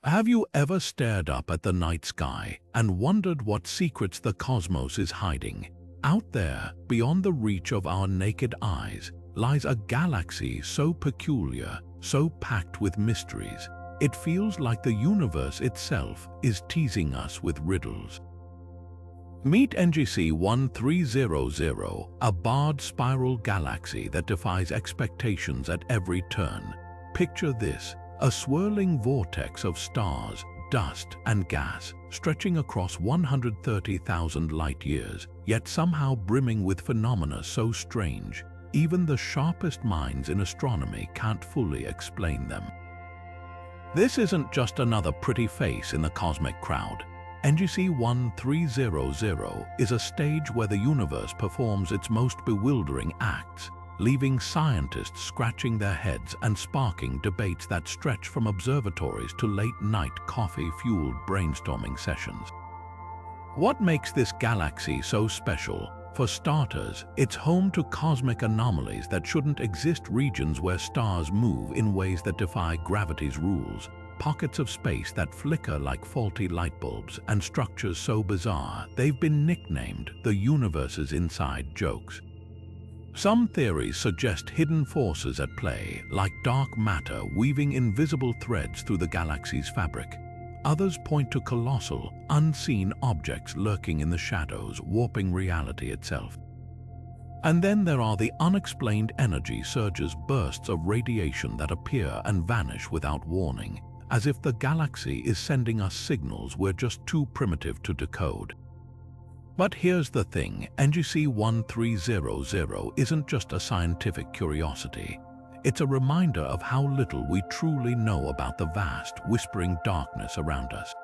Have you ever stared up at the night sky and wondered what secrets the cosmos is hiding? Out there, beyond the reach of our naked eyes, lies a galaxy so peculiar, so packed with mysteries, it feels like the universe itself is teasing us with riddles. Meet NGC 1300, a barred spiral galaxy that defies expectations at every turn. Picture this, a swirling vortex of stars, dust, and gas, stretching across 130,000 light-years, yet somehow brimming with phenomena so strange, even the sharpest minds in astronomy can't fully explain them. This isn't just another pretty face in the cosmic crowd. NGC 1300 is a stage where the universe performs its most bewildering acts, leaving scientists scratching their heads and sparking debates that stretch from observatories to late-night coffee-fueled brainstorming sessions. What makes this galaxy so special? For starters, it's home to cosmic anomalies that shouldn't exist, regions where stars move in ways that defy gravity's rules, pockets of space that flicker like faulty light bulbs, and structures so bizarre they've been nicknamed the universe's inside jokes. Some theories suggest hidden forces at play, like dark matter weaving invisible threads through the galaxy's fabric. Others point to colossal, unseen objects lurking in the shadows, warping reality itself. And then there are the unexplained energy surges, bursts of radiation that appear and vanish without warning, as if the galaxy is sending us signals we're just too primitive to decode. But here's the thing, NGC 1300 isn't just a scientific curiosity. It's a reminder of how little we truly know about the vast, whispering darkness around us.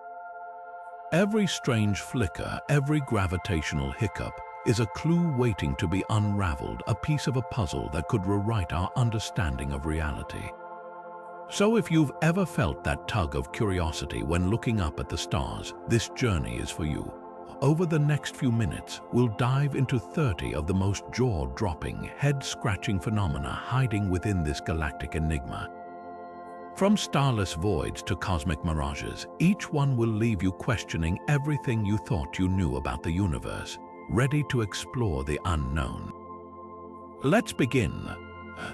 Every strange flicker, every gravitational hiccup, is a clue waiting to be unraveled, a piece of a puzzle that could rewrite our understanding of reality. So if you've ever felt that tug of curiosity when looking up at the stars, this journey is for you. Over the next few minutes, we'll dive into 30 of the most jaw-dropping, head-scratching phenomena hiding within this galactic enigma. From starless voids to cosmic mirages, each one will leave you questioning everything you thought you knew about the universe, ready to explore the unknown. Let's begin.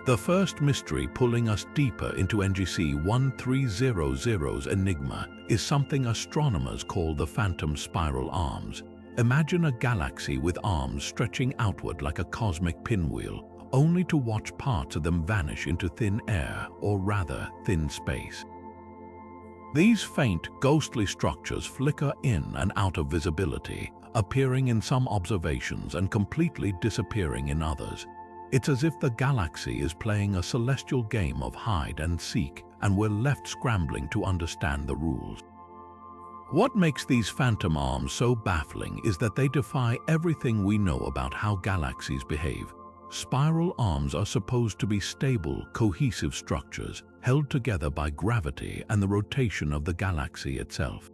The first mystery pulling us deeper into NGC 1300's enigma is something astronomers call the phantom spiral arms. Imagine a galaxy with arms stretching outward like a cosmic pinwheel, only to watch parts of them vanish into thin air, or rather, thin space. These faint, ghostly structures flicker in and out of visibility, appearing in some observations and completely disappearing in others. It's as if the galaxy is playing a celestial game of hide and seek, and we're left scrambling to understand the rules. What makes these phantom arms so baffling is that they defy everything we know about how galaxies behave. Spiral arms are supposed to be stable, cohesive structures, held together by gravity and the rotation of the galaxy itself.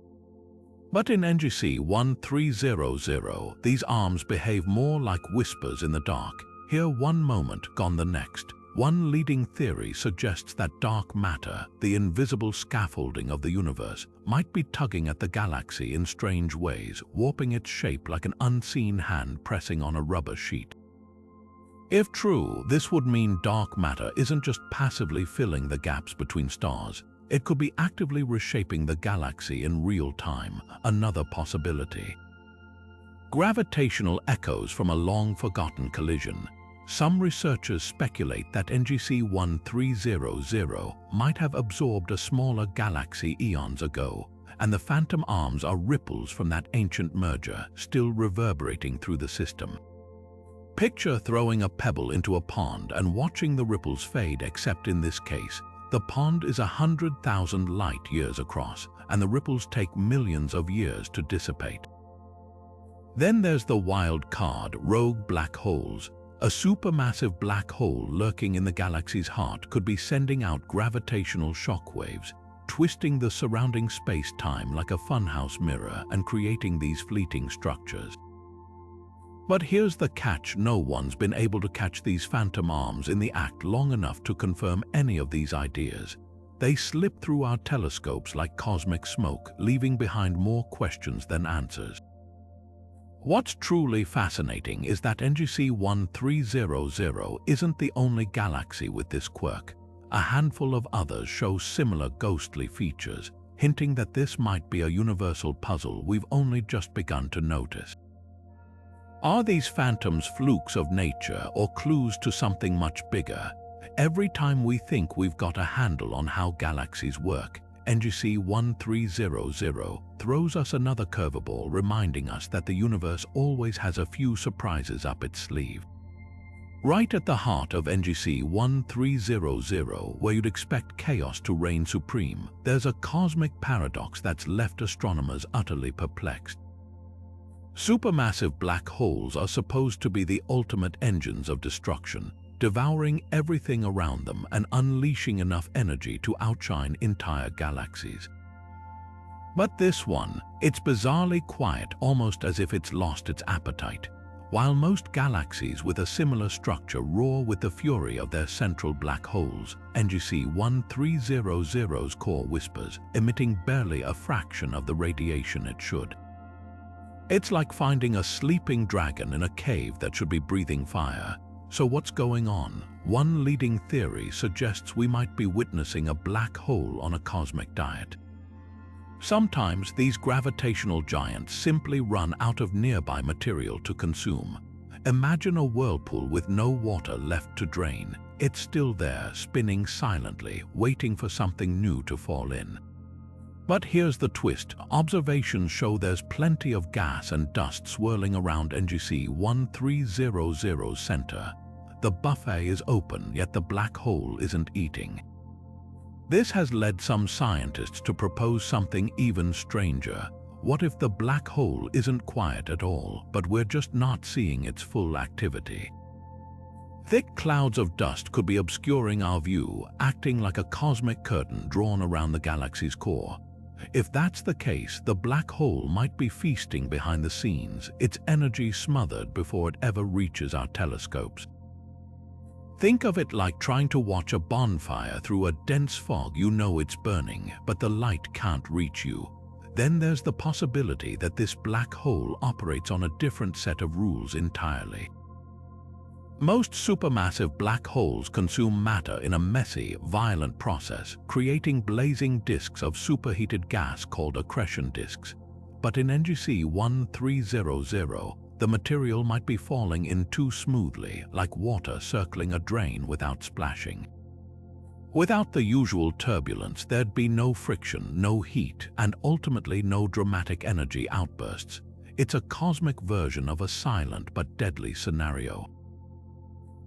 But in NGC 1300, these arms behave more like whispers in the dark. Here one moment, gone the next. One leading theory suggests that dark matter, the invisible scaffolding of the universe, might be tugging at the galaxy in strange ways, warping its shape like an unseen hand pressing on a rubber sheet. If true, this would mean dark matter isn't just passively filling the gaps between stars. It could be actively reshaping the galaxy in real time, another possibility. Gravitational echoes from a long-forgotten collision. Some researchers speculate that NGC 1300 might have absorbed a smaller galaxy eons ago, and the phantom arms are ripples from that ancient merger, still reverberating through the system. Picture throwing a pebble into a pond and watching the ripples fade, except in this case, the pond is 100,000 light-years across, and the ripples take millions of years to dissipate. Then there's the wild card, rogue black holes. A supermassive black hole lurking in the galaxy's heart could be sending out gravitational shockwaves, twisting the surrounding space-time like a funhouse mirror and creating these fleeting structures. But here's the catch: no one's been able to catch these phantom arms in the act long enough to confirm any of these ideas. They slip through our telescopes like cosmic smoke, leaving behind more questions than answers. What's truly fascinating is that NGC 1300 isn't the only galaxy with this quirk. A handful of others show similar ghostly features, hinting that this might be a universal puzzle we've only just begun to notice. Are these phantoms flukes of nature or clues to something much bigger? Every time we think we've got a handle on how galaxies work, NGC 1300 throws us another curveball, reminding us that the universe always has a few surprises up its sleeve. Right at the heart of NGC 1300, where you'd expect chaos to reign supreme, there's a cosmic paradox that's left astronomers utterly perplexed. Supermassive black holes are supposed to be the ultimate engines of destruction, devouring everything around them and unleashing enough energy to outshine entire galaxies. But this one, it's bizarrely quiet, almost as if it's lost its appetite. While most galaxies with a similar structure roar with the fury of their central black holes, NGC 1300's core whispers, emitting barely a fraction of the radiation it should. It's like finding a sleeping dragon in a cave that should be breathing fire. So what's going on? One leading theory suggests we might be witnessing a black hole on a cosmic diet. Sometimes these gravitational giants simply run out of nearby material to consume. Imagine a whirlpool with no water left to drain. It's still there, spinning silently, waiting for something new to fall in. But here's the twist. Observations show there's plenty of gas and dust swirling around NGC 1300's center. The buffet is open, yet the black hole isn't eating. This has led some scientists to propose something even stranger. What if the black hole isn't quiet at all, but we're just not seeing its full activity? Thick clouds of dust could be obscuring our view, acting like a cosmic curtain drawn around the galaxy's core. If that's the case, the black hole might be feasting behind the scenes, its energy smothered before it ever reaches our telescopes. Think of it like trying to watch a bonfire through a dense fog. You know it's burning, but the light can't reach you. Then there's the possibility that this black hole operates on a different set of rules entirely. Most supermassive black holes consume matter in a messy, violent process, creating blazing disks of superheated gas called accretion disks. But in NGC 1300, the material might be falling in too smoothly, like water circling a drain without splashing. Without the usual turbulence, there'd be no friction, no heat, and ultimately no dramatic energy outbursts. It's a cosmic version of a silent but deadly scenario.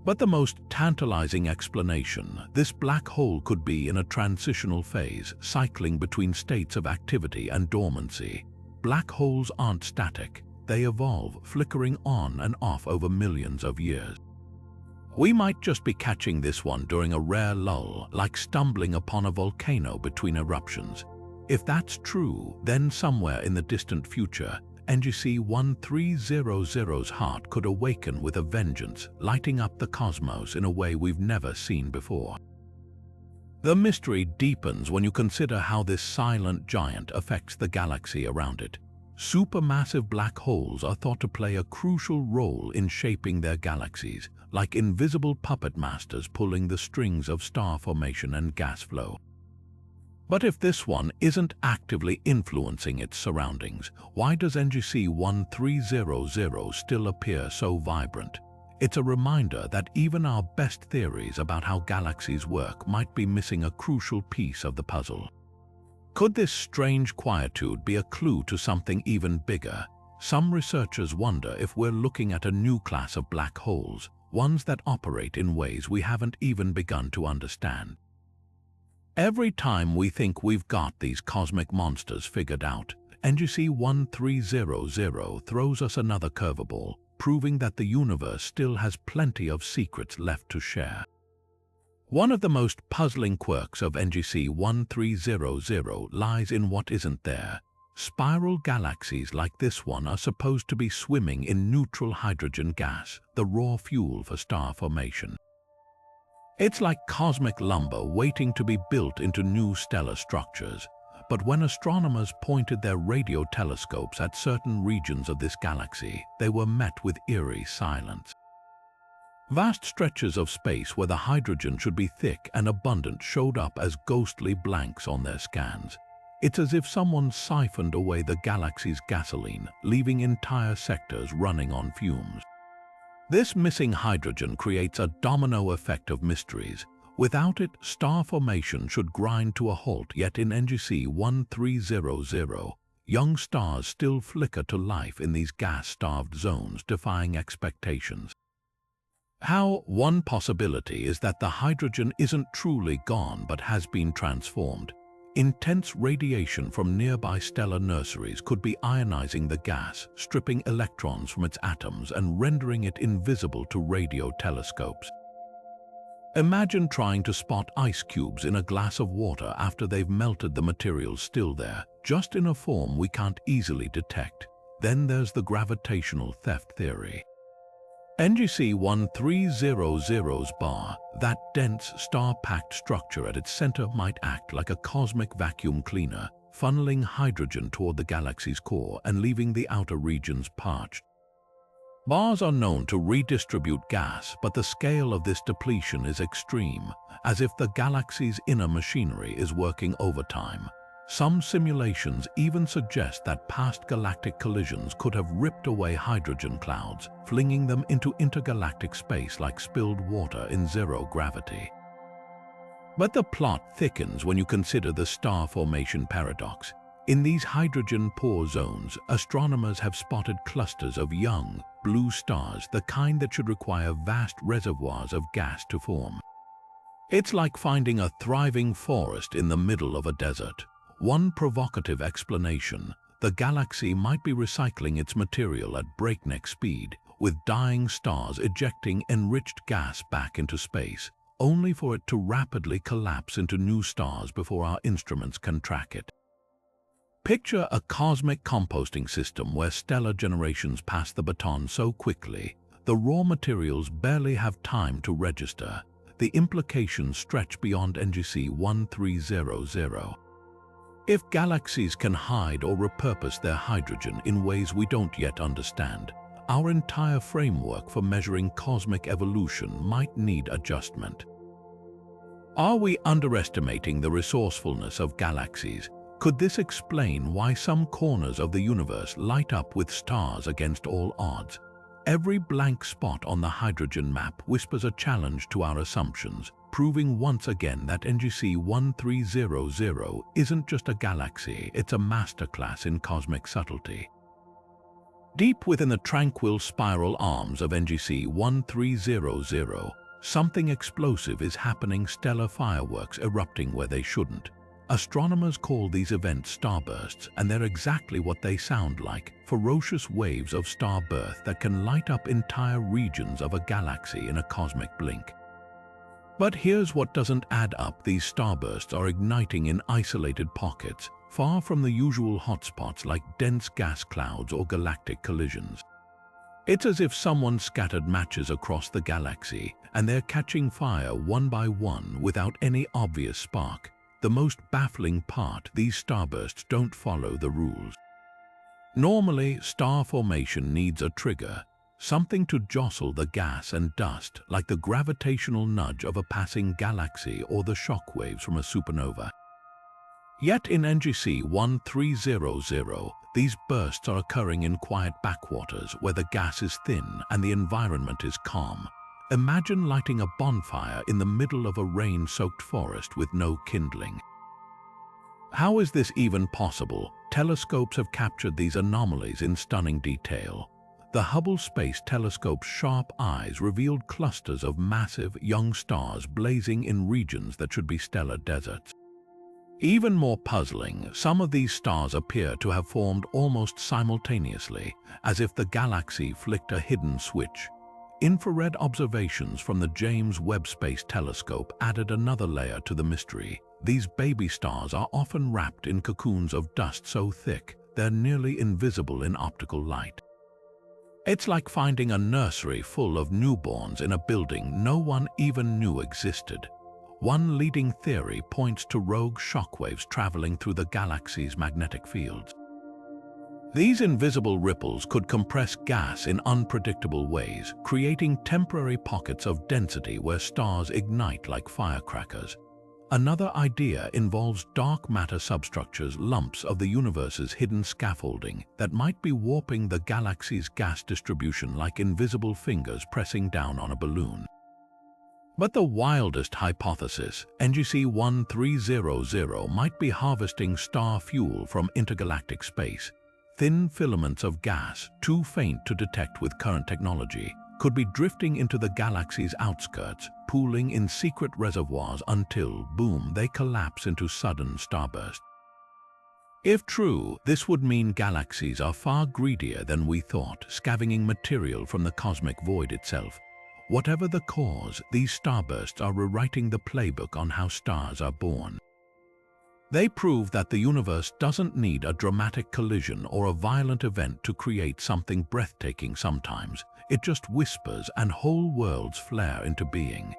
But the most tantalizing explanation, this black hole could be in a transitional phase, cycling between states of activity and dormancy. Black holes aren't static. They evolve, flickering on and off over millions of years. We might just be catching this one during a rare lull, like stumbling upon a volcano between eruptions. If that's true, then somewhere in the distant future, NGC 1300's heart could awaken with a vengeance, lighting up the cosmos in a way we've never seen before. The mystery deepens when you consider how this silent giant affects the galaxy around it. Supermassive black holes are thought to play a crucial role in shaping their galaxies, like invisible puppet masters pulling the strings of star formation and gas flow. But if this one isn't actively influencing its surroundings, why does NGC 1300 still appear so vibrant? It's a reminder that even our best theories about how galaxies work might be missing a crucial piece of the puzzle. Could this strange quietude be a clue to something even bigger? Some researchers wonder if we're looking at a new class of black holes, ones that operate in ways we haven't even begun to understand. Every time we think we've got these cosmic monsters figured out, NGC 1300 throws us another curveball, proving that the universe still has plenty of secrets left to share. One of the most puzzling quirks of NGC 1300 lies in what isn't there. Spiral galaxies like this one are supposed to be swimming in neutral hydrogen gas, the raw fuel for star formation. It's like cosmic lumber waiting to be built into new stellar structures. But when astronomers pointed their radio telescopes at certain regions of this galaxy, they were met with eerie silence. Vast stretches of space where the hydrogen should be thick and abundant showed up as ghostly blanks on their scans. It's as if someone siphoned away the galaxy's gasoline, leaving entire sectors running on fumes. This missing hydrogen creates a domino effect of mysteries. Without it, star formation should grind to a halt, yet in NGC 1300, young stars still flicker to life in these gas-starved zones, defying expectations. One possibility is that the hydrogen isn't truly gone but has been transformed. Intense radiation from nearby stellar nurseries could be ionizing the gas, stripping electrons from its atoms and rendering it invisible to radio telescopes. Imagine trying to spot ice cubes in a glass of water after they've melted the materials still there, just in a form we can't easily detect. Then there's the gravitational theft theory. NGC 1300's bar, that dense, star-packed structure at its center, might act like a cosmic vacuum cleaner, funneling hydrogen toward the galaxy's core and leaving the outer regions parched. Bars are known to redistribute gas, but the scale of this depletion is extreme, as if the galaxy's inner machinery is working overtime. Some simulations even suggest that past galactic collisions could have ripped away hydrogen clouds, flinging them into intergalactic space like spilled water in zero gravity. But the plot thickens when you consider the star formation paradox. In these hydrogen-poor zones, astronomers have spotted clusters of young, blue stars, the kind that should require vast reservoirs of gas to form. It's like finding a thriving forest in the middle of a desert. One provocative explanation: the galaxy might be recycling its material at breakneck speed, with dying stars ejecting enriched gas back into space, only for it to rapidly collapse into new stars before our instruments can track it. Picture a cosmic composting system where stellar generations pass the baton so quickly, the raw materials barely have time to register. The implications stretch beyond NGC 1300. If galaxies can hide or repurpose their hydrogen in ways we don't yet understand, our entire framework for measuring cosmic evolution might need adjustment. Are we underestimating the resourcefulness of galaxies? Could this explain why some corners of the universe light up with stars against all odds? Every blank spot on the hydrogen map whispers a challenge to our assumptions, proving once again that NGC 1300 isn't just a galaxy, it's a masterclass in cosmic subtlety. Deep within the tranquil spiral arms of NGC 1300, something explosive is happening, stellar fireworks erupting where they shouldn't. Astronomers call these events starbursts, and they're exactly what they sound like: ferocious waves of starbirth that can light up entire regions of a galaxy in a cosmic blink. But here's what doesn't add up: these starbursts are igniting in isolated pockets, far from the usual hotspots like dense gas clouds or galactic collisions. It's as if someone scattered matches across the galaxy, and they're catching fire one by one without any obvious spark. The most baffling part: these starbursts don't follow the rules. Normally, star formation needs a trigger, something to jostle the gas and dust, like the gravitational nudge of a passing galaxy or the shockwaves from a supernova. Yet in NGC 1300, these bursts are occurring in quiet backwaters where the gas is thin and the environment is calm. Imagine lighting a bonfire in the middle of a rain-soaked forest with no kindling. How is this even possible? Telescopes have captured these anomalies in stunning detail. The Hubble Space Telescope's sharp eyes revealed clusters of massive, young stars blazing in regions that should be stellar deserts. Even more puzzling, some of these stars appear to have formed almost simultaneously, as if the galaxy flicked a hidden switch. Infrared observations from the James Webb Space Telescope added another layer to the mystery. These baby stars are often wrapped in cocoons of dust so thick they're nearly invisible in optical light. It's like finding a nursery full of newborns in a building no one even knew existed. One leading theory points to rogue shockwaves traveling through the galaxy's magnetic fields. These invisible ripples could compress gas in unpredictable ways, creating temporary pockets of density where stars ignite like firecrackers. Another idea involves dark matter substructures, lumps of the universe's hidden scaffolding that might be warping the galaxy's gas distribution like invisible fingers pressing down on a balloon. But the wildest hypothesis, NGC 1300, might be harvesting star fuel from intergalactic space. Thin filaments of gas, too faint to detect with current technology, could be drifting into the galaxy's outskirts, pooling in secret reservoirs until, boom, they collapse into sudden starbursts. If true, this would mean galaxies are far greedier than we thought, scavenging material from the cosmic void itself. Whatever the cause, these starbursts are rewriting the playbook on how stars are born. They prove that the universe doesn't need a dramatic collision or a violent event to create something breathtaking sometimes. It just whispers and whole worlds flare into being.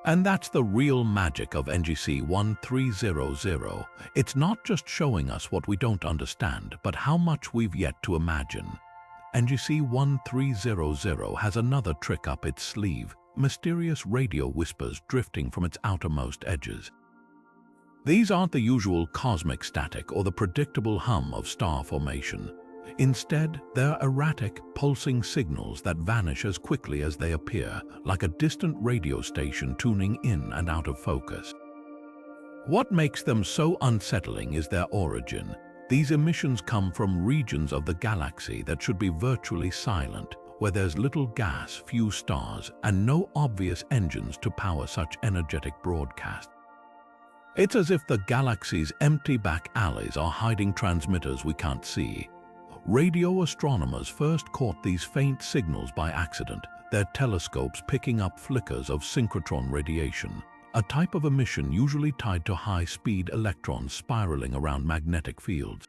And that's the real magic of NGC 1300. It's not just showing us what we don't understand, but how much we've yet to imagine. NGC 1300 has another trick up its sleeve, mysterious radio whispers drifting from its outermost edges. These aren't the usual cosmic static or the predictable hum of star formation. Instead, they're erratic, pulsing signals that vanish as quickly as they appear, like a distant radio station tuning in and out of focus. What makes them so unsettling is their origin. These emissions come from regions of the galaxy that should be virtually silent, where there's little gas, few stars, and no obvious engines to power such energetic broadcasts. It's as if the galaxy's empty back alleys are hiding transmitters we can't see. Radio astronomers first caught these faint signals by accident, their telescopes picking up flickers of synchrotron radiation, a type of emission usually tied to high-speed electrons spiraling around magnetic fields.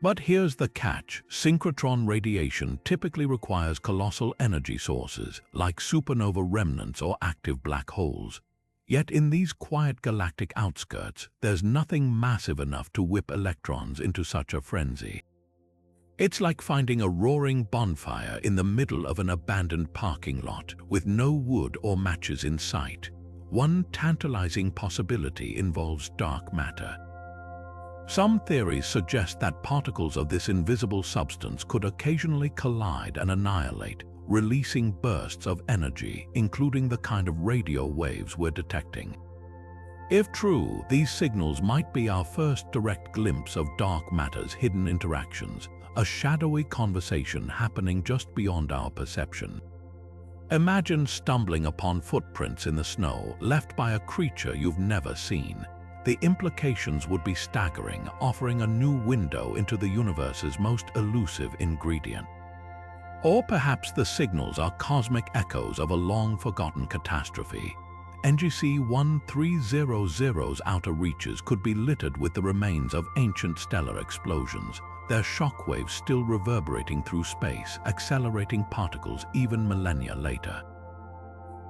But here's the catch: synchrotron radiation typically requires colossal energy sources, like supernova remnants or active black holes. Yet in these quiet galactic outskirts, there's nothing massive enough to whip electrons into such a frenzy. It's like finding a roaring bonfire in the middle of an abandoned parking lot with no wood or matches in sight. One tantalizing possibility involves dark matter. Some theories suggest that particles of this invisible substance could occasionally collide and annihilate, releasing bursts of energy, including the kind of radio waves we're detecting. If true, these signals might be our first direct glimpse of dark matter's hidden interactions, a shadowy conversation happening just beyond our perception. Imagine stumbling upon footprints in the snow left by a creature you've never seen. The implications would be staggering, offering a new window into the universe's most elusive ingredient. Or perhaps the signals are cosmic echoes of a long-forgotten catastrophe. NGC 1300's outer reaches could be littered with the remains of ancient stellar explosions, their shockwaves still reverberating through space, accelerating particles even millennia later.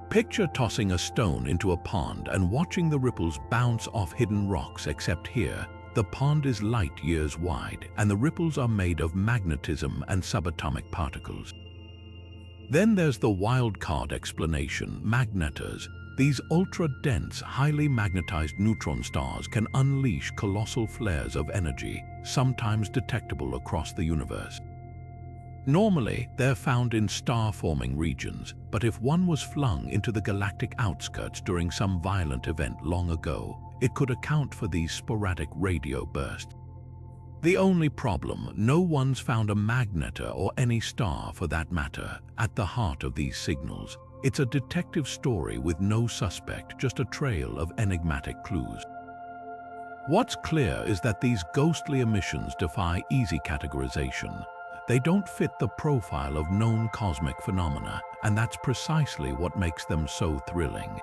Picture tossing a stone into a pond and watching the ripples bounce off hidden rocks, except here, the pond is light years wide, and the ripples are made of magnetism and subatomic particles. Then there's the wild card explanation, magnetars. These ultra-dense, highly magnetized neutron stars can unleash colossal flares of energy, sometimes detectable across the universe. Normally, they're found in star-forming regions, but if one was flung into the galactic outskirts during some violent event long ago, it could account for these sporadic radio bursts. The only problem, no one's found a magnetar, or any star for that matter, at the heart of these signals. It's a detective story with no suspect, just a trail of enigmatic clues. What's clear is that these ghostly emissions defy easy categorization. They don't fit the profile of known cosmic phenomena, and that's precisely what makes them so thrilling.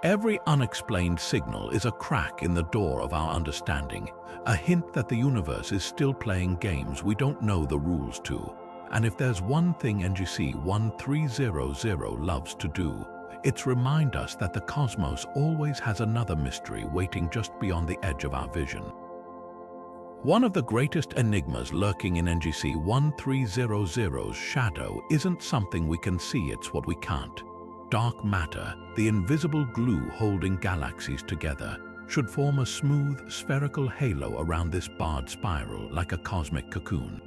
Every unexplained signal is a crack in the door of our understanding, a hint that the universe is still playing games we don't know the rules to. And if there's one thing NGC 1300 loves to do, it's remind us that the cosmos always has another mystery waiting just beyond the edge of our vision. One of the greatest enigmas lurking in NGC 1300's shadow isn't something we can see, it's what we can't. Dark matter, the invisible glue holding galaxies together, should form a smooth, spherical halo around this barred spiral like a cosmic cocoon.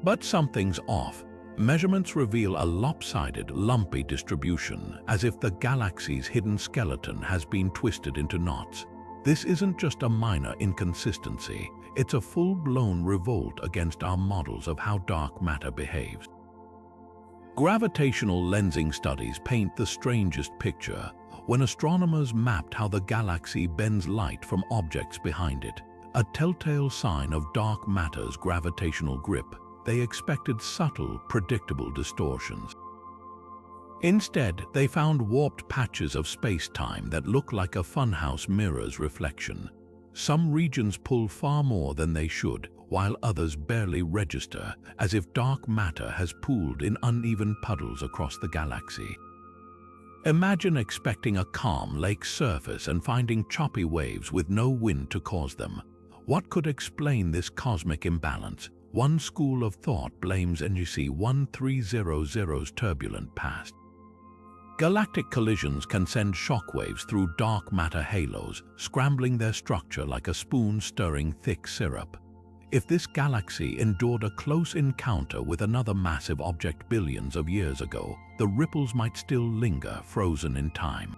But something's off. Measurements reveal a lopsided, lumpy distribution, as if the galaxy's hidden skeleton has been twisted into knots. This isn't just a minor inconsistency, it's a full-blown revolt against our models of how dark matter behaves. Gravitational lensing studies paint the strangest picture when astronomers mapped how the galaxy bends light from objects behind it, a telltale sign of dark matter's gravitational grip. They expected subtle, predictable distortions. Instead, they found warped patches of space-time that look like a funhouse mirror's reflection. Some regions pull far more than they should, while others barely register, as if dark matter has pooled in uneven puddles across the galaxy. Imagine expecting a calm lake surface and finding choppy waves with no wind to cause them. What could explain this cosmic imbalance? One school of thought blames NGC 1300's turbulent past. Galactic collisions can send shockwaves through dark matter halos, scrambling their structure like a spoon stirring thick syrup. If this galaxy endured a close encounter with another massive object billions of years ago, the ripples might still linger, frozen in time.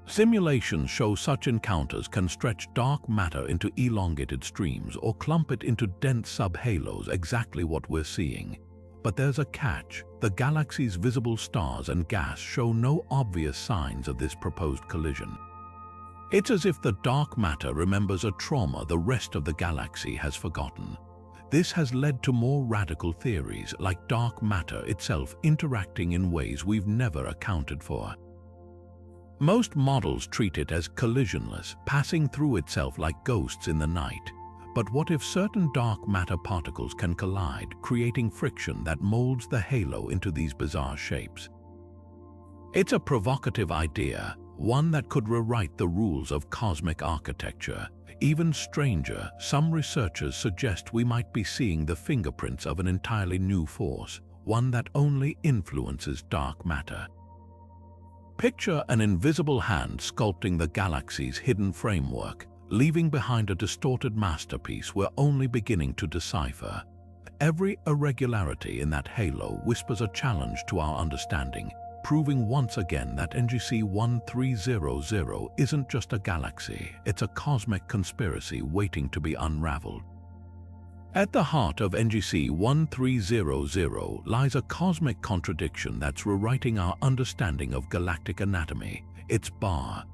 Simulations show such encounters can stretch dark matter into elongated streams or clump it into dense subhalos, exactly what we're seeing. But there's a catch. The galaxy's visible stars and gas show no obvious signs of this proposed collision. It's as if the dark matter remembers a trauma the rest of the galaxy has forgotten. This has led to more radical theories, like dark matter itself interacting in ways we've never accounted for. Most models treat it as collisionless, passing through itself like ghosts in the night. But what if certain dark matter particles can collide, creating friction that molds the halo into these bizarre shapes? It's a provocative idea, one that could rewrite the rules of cosmic architecture. Even stranger, some researchers suggest we might be seeing the fingerprints of an entirely new force, one that only influences dark matter. Picture an invisible hand sculpting the galaxy's hidden framework, leaving behind a distorted masterpiece we're only beginning to decipher. Every irregularity in that halo whispers a challenge to our understanding, proving once again that NGC 1300 isn't just a galaxy, it's a cosmic conspiracy waiting to be unraveled. At the heart of NGC 1300 lies a cosmic contradiction that's rewriting our understanding of galactic anatomy. It's bar.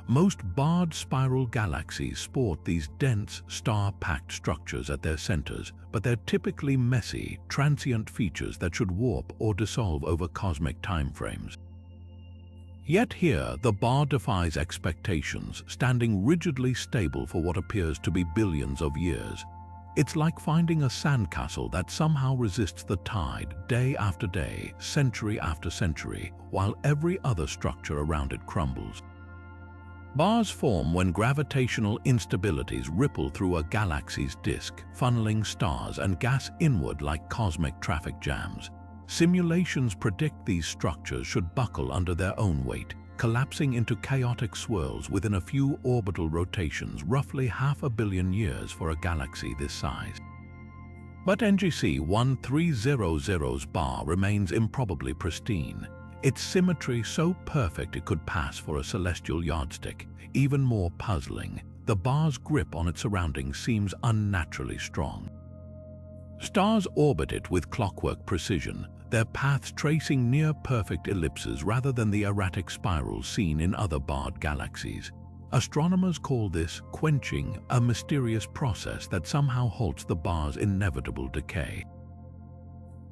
Most barred spiral galaxies sport these dense, star-packed structures at their centers, but they're typically messy, transient features that should warp or dissolve over cosmic timeframes. Yet here, the bar defies expectations, standing rigidly stable for what appears to be billions of years. It's like finding a sandcastle that somehow resists the tide day after day, century after century, while every other structure around it crumbles. Bars form when gravitational instabilities ripple through a galaxy's disk, funneling stars and gas inward like cosmic traffic jams. Simulations predict these structures should buckle under their own weight, collapsing into chaotic swirls within a few orbital rotations, roughly 500 million years for a galaxy this size. But NGC 1300's bar remains improbably pristine. Its symmetry so perfect it could pass for a celestial yardstick. Even more puzzling, the bar's grip on its surroundings seems unnaturally strong. Stars orbit it with clockwork precision, their paths tracing near-perfect ellipses rather than the erratic spirals seen in other barred galaxies. Astronomers call this quenching, a mysterious process that somehow halts the bar's inevitable decay.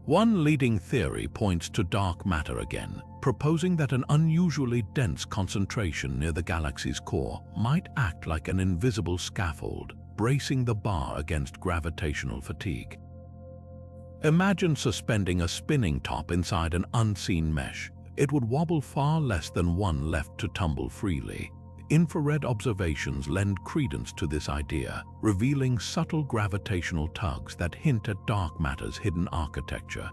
One leading theory points to dark matter again, proposing that an unusually dense concentration near the galaxy's core might act like an invisible scaffold, bracing the bar against gravitational fatigue. Imagine suspending a spinning top inside an unseen mesh. It would wobble far less than one left to tumble freely. Infrared observations lend credence to this idea, revealing subtle gravitational tugs that hint at dark matter's hidden architecture.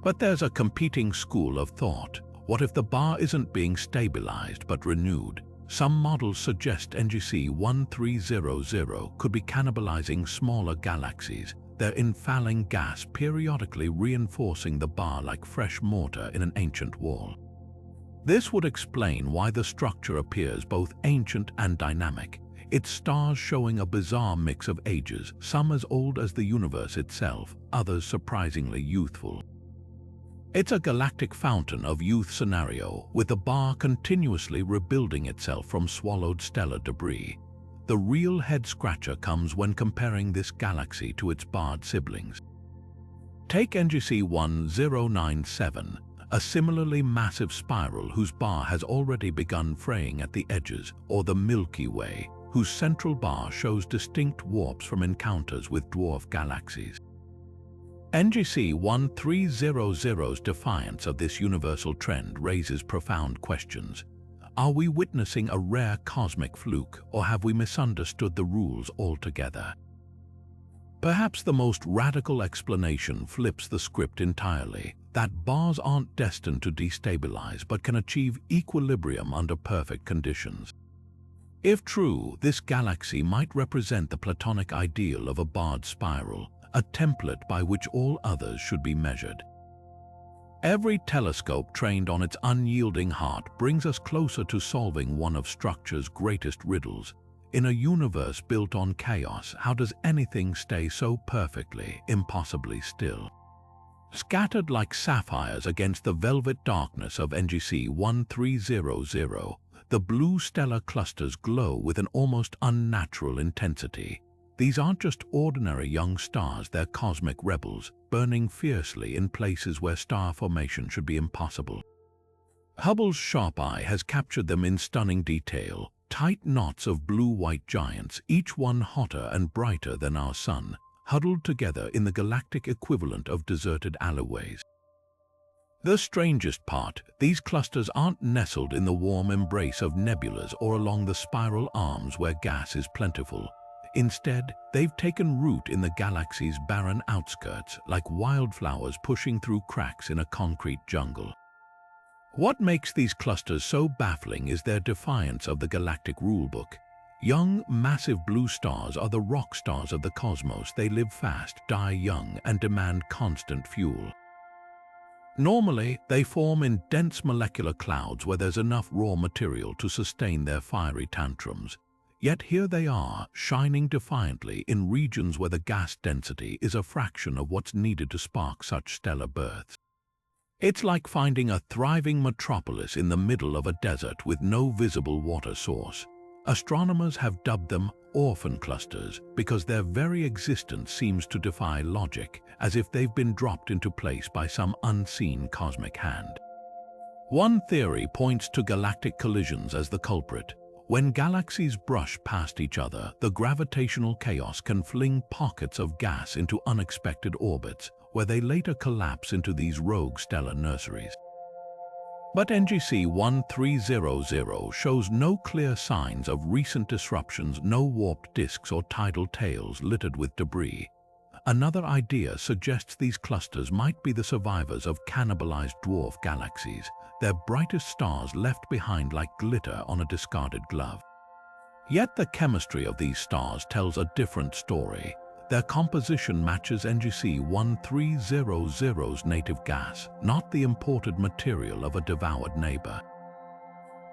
But there's a competing school of thought. What if the bar isn't being stabilized but renewed? Some models suggest NGC 1300 could be cannibalizing smaller galaxies, their infalling gas periodically reinforcing the bar like fresh mortar in an ancient wall. This would explain why the structure appears both ancient and dynamic, its stars showing a bizarre mix of ages, some as old as the universe itself, others surprisingly youthful. It's a galactic fountain of youth scenario, with the bar continuously rebuilding itself from swallowed stellar debris. The real head-scratcher comes when comparing this galaxy to its barred siblings. Take NGC 1097, a similarly massive spiral whose bar has already begun fraying at the edges, or the Milky Way, whose central bar shows distinct warps from encounters with dwarf galaxies. NGC 1300's defiance of this universal trend raises profound questions. Are we witnessing a rare cosmic fluke, or have we misunderstood the rules altogether? Perhaps the most radical explanation flips the script entirely, that bars aren't destined to destabilize but can achieve equilibrium under perfect conditions. If true, this galaxy might represent the Platonic ideal of a barred spiral, a template by which all others should be measured. Every telescope trained on its unyielding heart brings us closer to solving one of structure's greatest riddles. In a universe built on chaos, how does anything stay so perfectly, impossibly still? Scattered like sapphires against the velvet darkness of NGC 1300, the blue stellar clusters glow with an almost unnatural intensity. These aren't just ordinary young stars, they're cosmic rebels, burning fiercely in places where star formation should be impossible. Hubble's sharp eye has captured them in stunning detail, tight knots of blue-white giants, each one hotter and brighter than our sun, huddled together in the galactic equivalent of deserted alleyways. The strangest part, these clusters aren't nestled in the warm embrace of nebulas or along the spiral arms where gas is plentiful. Instead, they've taken root in the galaxy's barren outskirts, like wildflowers pushing through cracks in a concrete jungle. What makes these clusters so baffling is their defiance of the galactic rulebook. Young, massive blue stars are the rock stars of the cosmos. They live fast, die young, and demand constant fuel. Normally, they form in dense molecular clouds where there's enough raw material to sustain their fiery tantrums. Yet here they are, shining defiantly in regions where the gas density is a fraction of what's needed to spark such stellar births. It's like finding a thriving metropolis in the middle of a desert with no visible water source. Astronomers have dubbed them orphan clusters because their very existence seems to defy logic, as if they've been dropped into place by some unseen cosmic hand. One theory points to galactic collisions as the culprit. When galaxies brush past each other, the gravitational chaos can fling pockets of gas into unexpected orbits, where they later collapse into these rogue stellar nurseries. But NGC 1300 shows no clear signs of recent disruptions, no warped disks or tidal tails littered with debris. Another idea suggests these clusters might be the survivors of cannibalized dwarf galaxies, their brightest stars left behind like glitter on a discarded glove. Yet the chemistry of these stars tells a different story. Their composition matches NGC 1300's native gas, not the imported material of a devoured neighbor.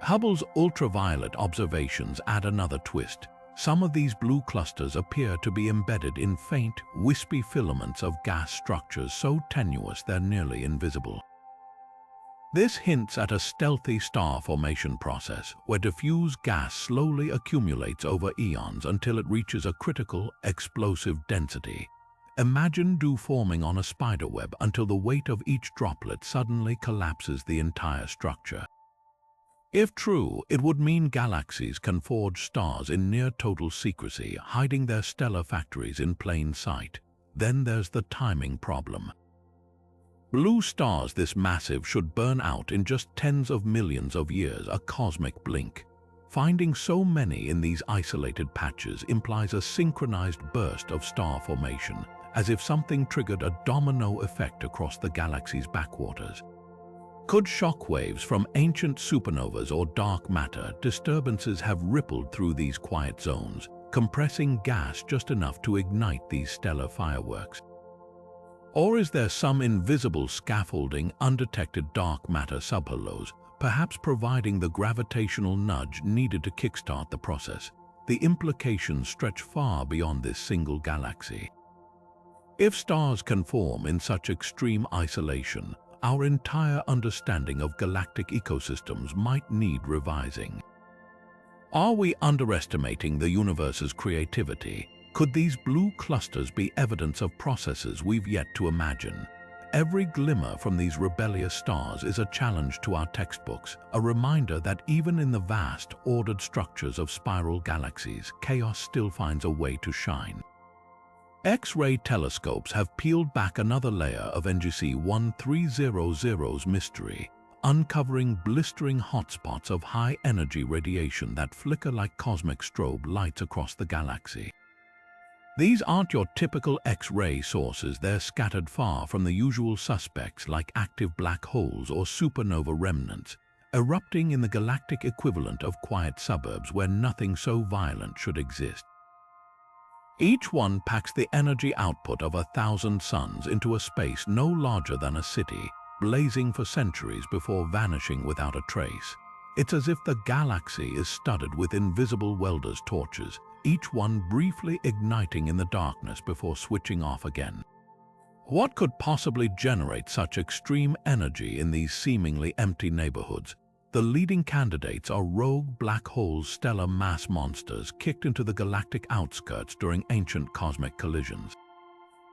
Hubble's ultraviolet observations add another twist. Some of these blue clusters appear to be embedded in faint, wispy filaments of gas structures so tenuous they're nearly invisible. This hints at a stealthy star formation process where diffuse gas slowly accumulates over eons until it reaches a critical, explosive density. Imagine dew forming on a spiderweb until the weight of each droplet suddenly collapses the entire structure. If true, it would mean galaxies can forge stars in near-total secrecy, hiding their stellar factories in plain sight. Then there's the timing problem. Blue stars this massive should burn out in just tens of millions of years, a cosmic blink. Finding so many in these isolated patches implies a synchronized burst of star formation, as if something triggered a domino effect across the galaxy's backwaters. Could shockwaves from ancient supernovas or dark matter disturbances have rippled through these quiet zones, compressing gas just enough to ignite these stellar fireworks? Or is there some invisible scaffolding, undetected dark matter subhalos, perhaps providing the gravitational nudge needed to kickstart the process? The implications stretch far beyond this single galaxy. If stars can form in such extreme isolation, our entire understanding of galactic ecosystems might need revising. Are we underestimating the universe's creativity? Could these blue clusters be evidence of processes we've yet to imagine? Every glimmer from these rebellious stars is a challenge to our textbooks, a reminder that even in the vast, ordered structures of spiral galaxies, chaos still finds a way to shine. X-ray telescopes have peeled back another layer of NGC 1300's mystery, uncovering blistering hotspots of high-energy radiation that flicker like cosmic strobe lights across the galaxy. These aren't your typical X-ray sources. They're scattered far from the usual suspects like active black holes or supernova remnants, erupting in the galactic equivalent of quiet suburbs where nothing so violent should exist. Each one packs the energy output of 1,000 suns into a space no larger than a city, blazing for centuries before vanishing without a trace. It's as if the galaxy is studded with invisible welders' torches, each one briefly igniting in the darkness before switching off again. What could possibly generate such extreme energy in these seemingly empty neighborhoods? The leading candidates are rogue black holes, stellar mass monsters kicked into the galactic outskirts during ancient cosmic collisions.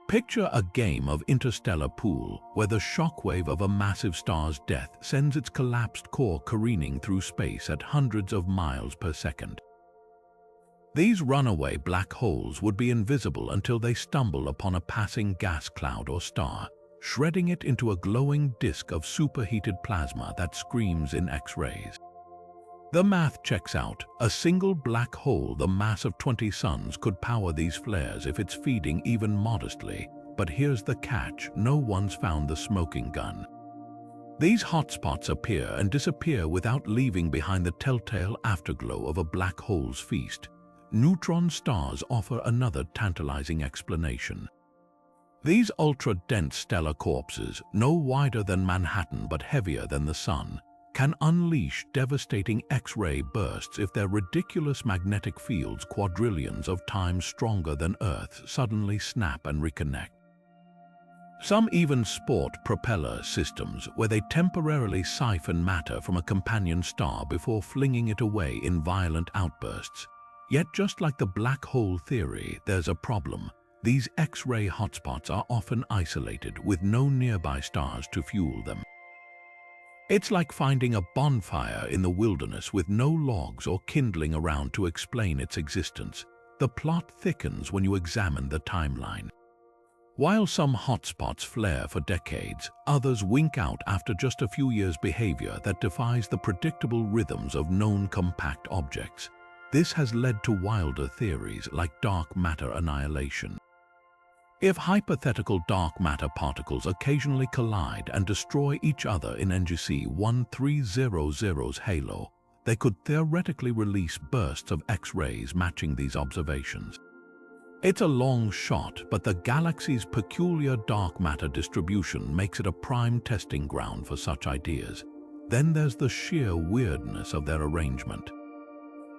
Picture a game of interstellar pool where the shockwave of a massive star's death sends its collapsed core careening through space at hundreds of miles per second. These runaway black holes would be invisible until they stumble upon a passing gas cloud or star, shredding it into a glowing disk of superheated plasma that screams in X-rays. The math checks out. A single black hole the mass of 20 suns could power these flares if it's feeding even modestly. But here's the catch: no one's found the smoking gun. These hotspots appear and disappear without leaving behind the telltale afterglow of a black hole's feast. Neutron stars offer another tantalizing explanation. These ultra-dense stellar corpses, no wider than Manhattan but heavier than the Sun, can unleash devastating X-ray bursts if their ridiculous magnetic fields, quadrillions of times stronger than Earth, suddenly snap and reconnect. Some even sport propeller systems where they temporarily siphon matter from a companion star before flinging it away in violent outbursts. Yet just like the black hole theory, there's a problem. These X-ray hotspots are often isolated with no nearby stars to fuel them. It's like finding a bonfire in the wilderness with no logs or kindling around to explain its existence. The plot thickens when you examine the timeline. While some hotspots flare for decades, others wink out after just a few years' behavior that defies the predictable rhythms of known compact objects. This has led to wilder theories like dark matter annihilation. If hypothetical dark matter particles occasionally collide and destroy each other in NGC 1300's halo, they could theoretically release bursts of X-rays matching these observations. It's a long shot, but the galaxy's peculiar dark matter distribution makes it a prime testing ground for such ideas. Then there's the sheer weirdness of their arrangement.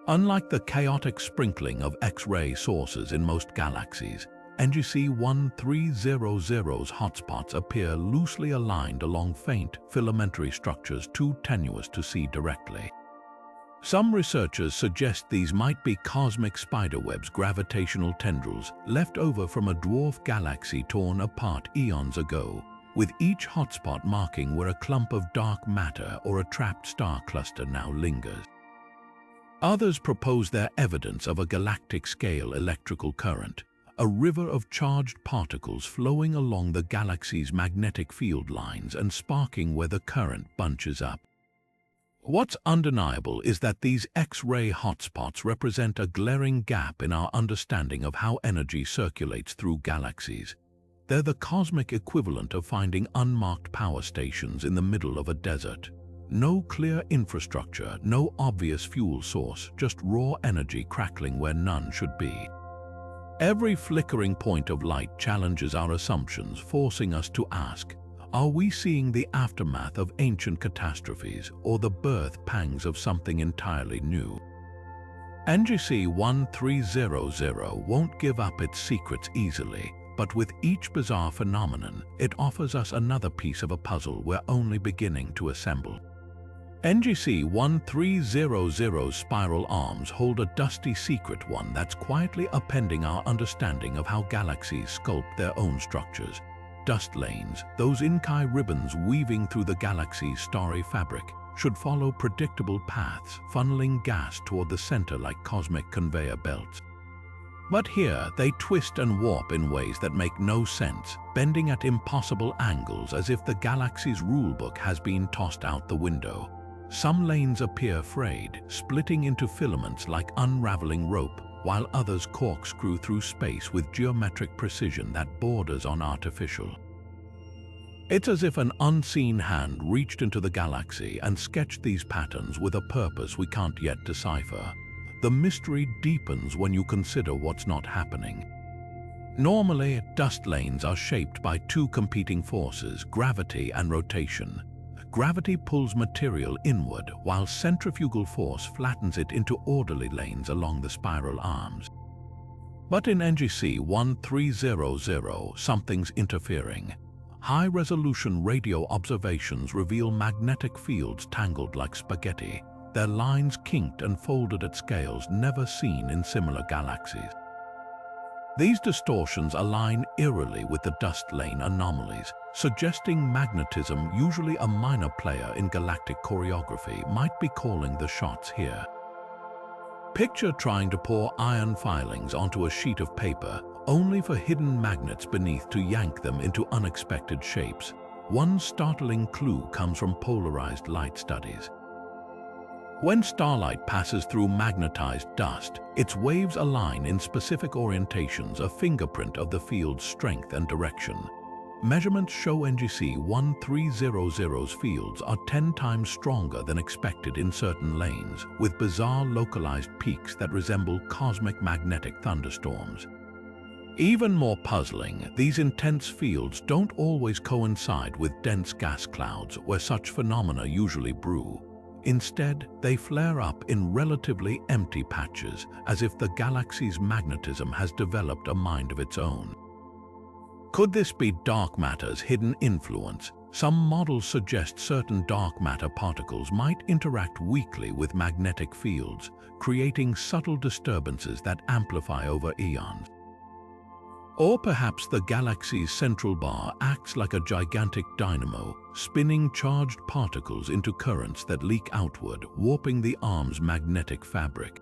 Unlike the chaotic sprinkling of X-ray sources in most galaxies, NGC 1300's hotspots appear loosely aligned along faint, filamentary structures too tenuous to see directly. Some researchers suggest these might be cosmic spiderwebs, gravitational tendrils left over from a dwarf galaxy torn apart eons ago, with each hotspot marking where a clump of dark matter or a trapped star cluster now lingers. Others propose their evidence of a galactic-scale electrical current, a river of charged particles flowing along the galaxy's magnetic field lines and sparking where the current bunches up. What's undeniable is that these X-ray hotspots represent a glaring gap in our understanding of how energy circulates through galaxies. They're the cosmic equivalent of finding unmarked power stations in the middle of a desert. No clear infrastructure, no obvious fuel source, just raw energy crackling where none should be. Every flickering point of light challenges our assumptions, forcing us to ask, are we seeing the aftermath of ancient catastrophes or the birth pangs of something entirely new? NGC 1300 won't give up its secrets easily, but with each bizarre phenomenon, it offers us another piece of a puzzle we're only beginning to assemble. NGC 1300's spiral arms hold a dusty secret, one that's quietly upending our understanding of how galaxies sculpt their own structures. Dust lanes, those Inkai ribbons weaving through the galaxy's starry fabric, should follow predictable paths, funneling gas toward the center like cosmic conveyor belts. But here, they twist and warp in ways that make no sense, bending at impossible angles as if the galaxy's rulebook has been tossed out the window. Some lanes appear frayed, splitting into filaments like unraveling rope, while others corkscrew through space with geometric precision that borders on artificial. It's as if an unseen hand reached into the galaxy and sketched these patterns with a purpose we can't yet decipher. The mystery deepens when you consider what's not happening. Normally, dust lanes are shaped by two competing forces, gravity and rotation. Gravity pulls material inward, while centrifugal force flattens it into orderly lanes along the spiral arms. But in NGC 1300, something's interfering. High-resolution radio observations reveal magnetic fields tangled like spaghetti, their lines kinked and folded at scales never seen in similar galaxies. These distortions align eerily with the dust lane anomalies, suggesting magnetism, usually a minor player in galactic choreography, might be calling the shots here. Picture trying to pour iron filings onto a sheet of paper, only for hidden magnets beneath to yank them into unexpected shapes. One startling clue comes from polarized light studies. When starlight passes through magnetized dust, its waves align in specific orientations, a fingerprint of the field's strength and direction. Measurements show NGC 1300's fields are 10 times stronger than expected in certain lanes, with bizarre localized peaks that resemble cosmic magnetic thunderstorms. Even more puzzling, these intense fields don't always coincide with dense gas clouds where such phenomena usually brew. Instead, they flare up in relatively empty patches, as if the galaxy's magnetism has developed a mind of its own. Could this be dark matter's hidden influence? Some models suggest certain dark matter particles might interact weakly with magnetic fields, creating subtle disturbances that amplify over eons. Or perhaps the galaxy's central bar acts like a gigantic dynamo, spinning charged particles into currents that leak outward, warping the arm's magnetic fabric.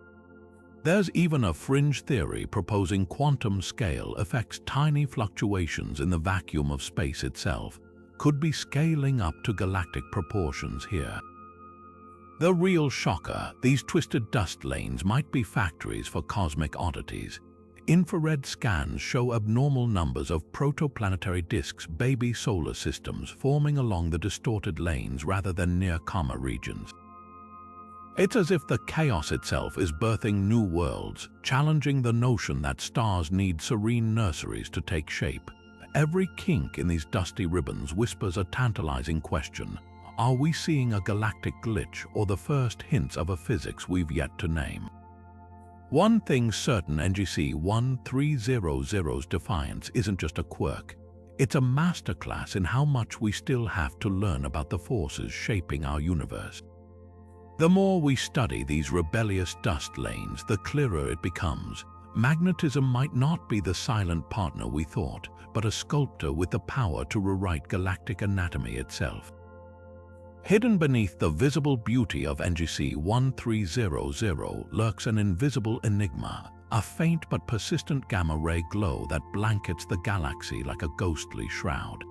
There's even a fringe theory proposing quantum scale affects tiny fluctuations in the vacuum of space itself, could be scaling up to galactic proportions here. The real shocker, these twisted dust lanes might be factories for cosmic oddities. Infrared scans show abnormal numbers of protoplanetary disks, baby solar systems, forming along the distorted lanes rather than near comma regions. It's as if the chaos itself is birthing new worlds, challenging the notion that stars need serene nurseries to take shape. Every kink in these dusty ribbons whispers a tantalizing question. Are we seeing a galactic glitch or the first hints of a physics we've yet to name? One thing's certain, NGC 1300's defiance isn't just a quirk. It's a masterclass in how much we still have to learn about the forces shaping our universe. The more we study these rebellious dust lanes, the clearer it becomes. Magnetism might not be the silent partner we thought, but a sculptor with the power to rewrite galactic anatomy itself. Hidden beneath the visible beauty of NGC 1300 lurks an invisible enigma, a faint but persistent gamma-ray glow that blankets the galaxy like a ghostly shroud.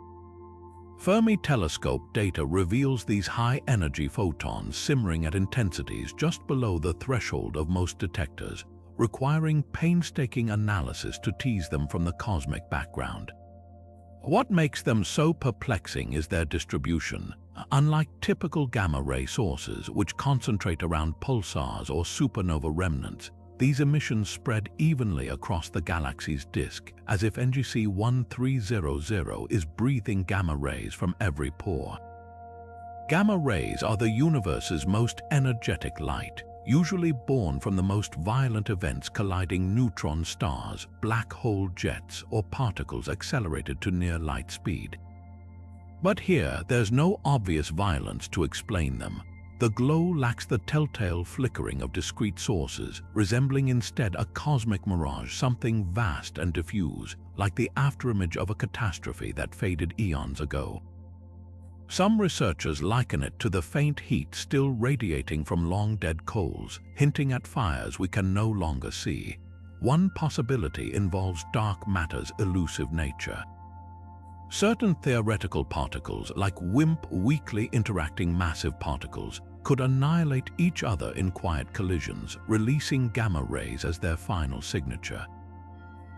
Fermi telescope data reveals these high-energy photons simmering at intensities just below the threshold of most detectors, requiring painstaking analysis to tease them from the cosmic background. What makes them so perplexing is their distribution. Unlike typical gamma-ray sources, which concentrate around pulsars or supernova remnants, these emissions spread evenly across the galaxy's disk, as if NGC 1300 is breathing gamma rays from every pore. Gamma rays are the universe's most energetic light, usually born from the most violent events colliding neutron stars, black hole jets, or particles accelerated to near light speed. But here, there's no obvious violence to explain them. The glow lacks the telltale flickering of discrete sources, resembling instead a cosmic mirage, something vast and diffuse, like the afterimage of a catastrophe that faded eons ago. Some researchers liken it to the faint heat still radiating from long-dead coals, hinting at fires we can no longer see. One possibility involves dark matter's elusive nature. Certain theoretical particles, like WIMP weakly interacting massive particles, could annihilate each other in quiet collisions, releasing gamma rays as their final signature.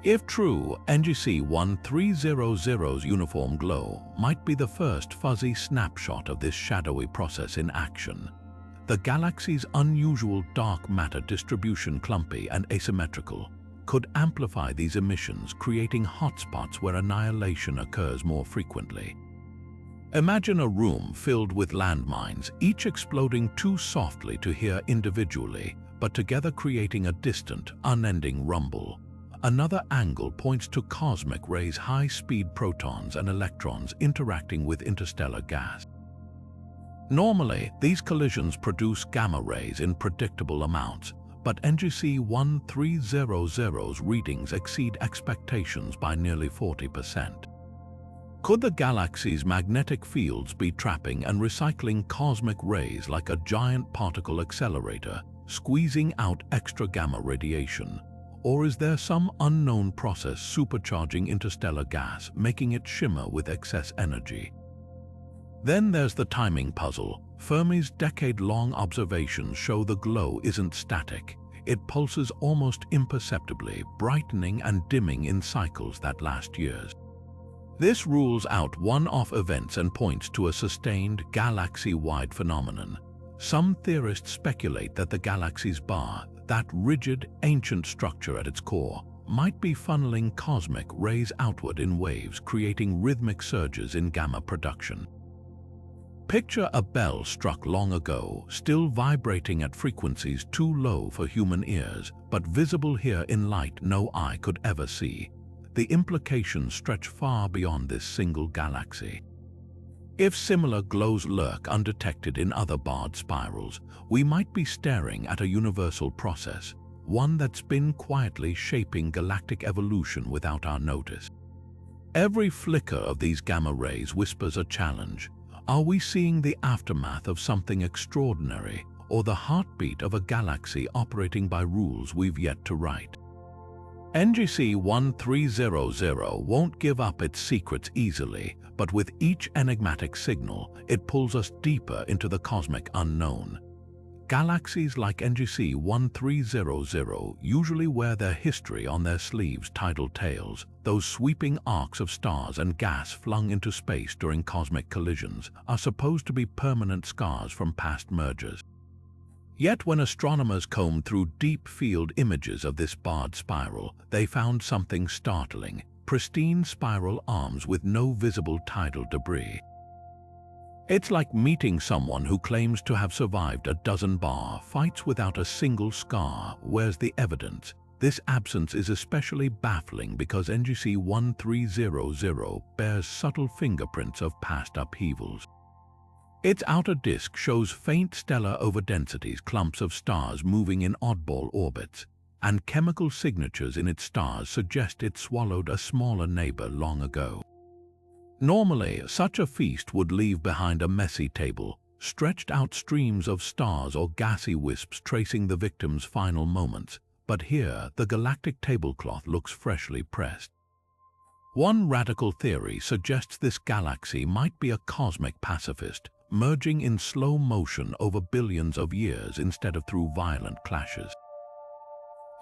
If true, NGC 1300's uniform glow might be the first fuzzy snapshot of this shadowy process in action. The galaxy's unusual dark matter distribution, clumpy and asymmetrical, could amplify these emissions, creating hotspots where annihilation occurs more frequently. Imagine a room filled with landmines, each exploding too softly to hear individually, but together creating a distant, unending rumble. Another angle points to cosmic rays, high-speed protons and electrons interacting with interstellar gas. Normally, these collisions produce gamma rays in predictable amounts, but NGC 1300's readings exceed expectations by nearly 40%. Could the galaxy's magnetic fields be trapping and recycling cosmic rays like a giant particle accelerator, squeezing out extra gamma radiation? Or is there some unknown process supercharging interstellar gas, making it shimmer with excess energy? Then there's the timing puzzle. Fermi's decade-long observations show the glow isn't static. It pulses almost imperceptibly, brightening and dimming in cycles that last years. This rules out one-off events and points to a sustained, galaxy-wide phenomenon. Some theorists speculate that the galaxy's bar, that rigid, ancient structure at its core, might be funneling cosmic rays outward in waves, creating rhythmic surges in gamma production. Picture a bell struck long ago, still vibrating at frequencies too low for human ears, but visible here in light no eye could ever see. The implications stretch far beyond this single galaxy. If similar glows lurk undetected in other barred spirals, we might be staring at a universal process, one that's been quietly shaping galactic evolution without our notice. Every flicker of these gamma rays whispers a challenge. Are we seeing the aftermath of something extraordinary, or the heartbeat of a galaxy operating by rules we've yet to write? NGC 1300 won't give up its secrets easily, but with each enigmatic signal, it pulls us deeper into the cosmic unknown. Galaxies like NGC 1300 usually wear their history on their sleeves, tidal tails. Those sweeping arcs of stars and gas flung into space during cosmic collisions are supposed to be permanent scars from past mergers. Yet when astronomers combed through deep field images of this barred spiral, they found something startling: pristine spiral arms with no visible tidal debris. It's like meeting someone who claims to have survived a dozen bar fights without a single scar. Where's the evidence? This absence is especially baffling because NGC 1300 bears subtle fingerprints of past upheavals. Its outer disk shows faint stellar overdensities, clumps of stars moving in oddball orbits, and chemical signatures in its stars suggest it swallowed a smaller neighbor long ago. Normally, such a feast would leave behind a messy table, stretched out streams of stars or gassy wisps tracing the victim's final moments, but here the galactic tablecloth looks freshly pressed. One radical theory suggests this galaxy might be a cosmic pacifist, merging in slow motion over billions of years instead of through violent clashes.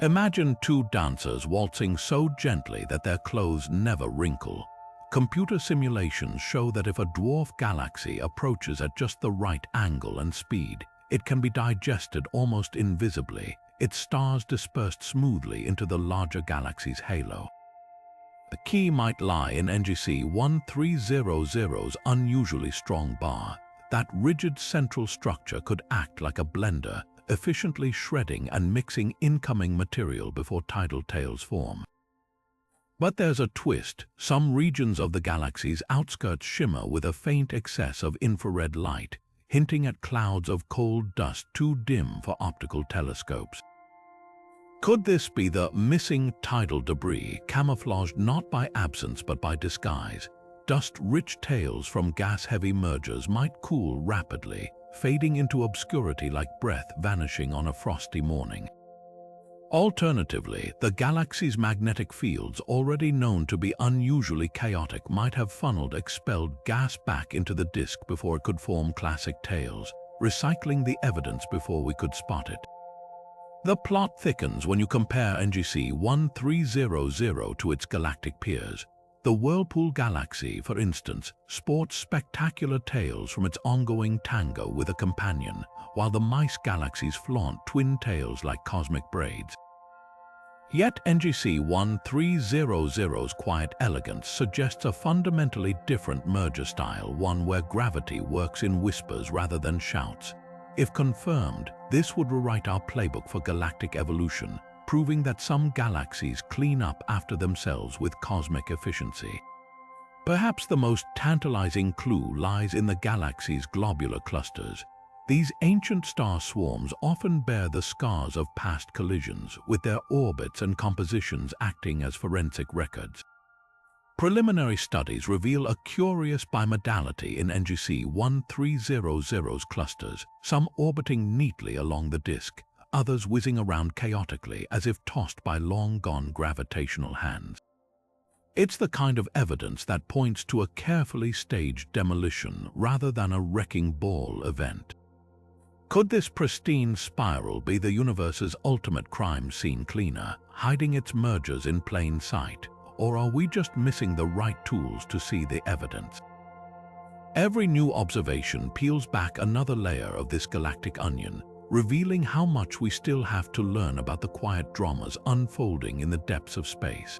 Imagine two dancers waltzing so gently that their clothes never wrinkle. Computer simulations show that if a dwarf galaxy approaches at just the right angle and speed, it can be digested almost invisibly, its stars dispersed smoothly into the larger galaxy's halo. The key might lie in NGC 1300's unusually strong bar. That rigid central structure could act like a blender, efficiently shredding and mixing incoming material before tidal tails form. But there's a twist. Some regions of the galaxy's outskirts shimmer with a faint excess of infrared light, hinting at clouds of cold dust too dim for optical telescopes. Could this be the missing tidal debris, camouflaged not by absence but by disguise? Dust-rich tails from gas-heavy mergers might cool rapidly, fading into obscurity like breath vanishing on a frosty morning. Alternatively, the galaxy's magnetic fields, already known to be unusually chaotic, might have funneled expelled gas back into the disk before it could form classic tails, recycling the evidence before we could spot it. The plot thickens when you compare NGC 1300 to its galactic peers. The Whirlpool Galaxy, for instance, sports spectacular tails from its ongoing tango with a companion, while the Mice galaxies flaunt twin tails like cosmic braids. Yet NGC 1300's quiet elegance suggests a fundamentally different merger style, one where gravity works in whispers rather than shouts. If confirmed, this would rewrite our playbook for galactic evolution, proving that some galaxies clean up after themselves with cosmic efficiency. Perhaps the most tantalizing clue lies in the galaxy's globular clusters. These ancient star swarms often bear the scars of past collisions, with their orbits and compositions acting as forensic records. Preliminary studies reveal a curious bimodality in NGC 1300's clusters, some orbiting neatly along the disk, others whizzing around chaotically as if tossed by long-gone gravitational hands. It's the kind of evidence that points to a carefully staged demolition rather than a wrecking ball event. Could this pristine spiral be the universe's ultimate crime scene cleaner, hiding its mergers in plain sight? Or are we just missing the right tools to see the evidence? Every new observation peels back another layer of this galactic onion, revealing how much we still have to learn about the quiet dramas unfolding in the depths of space.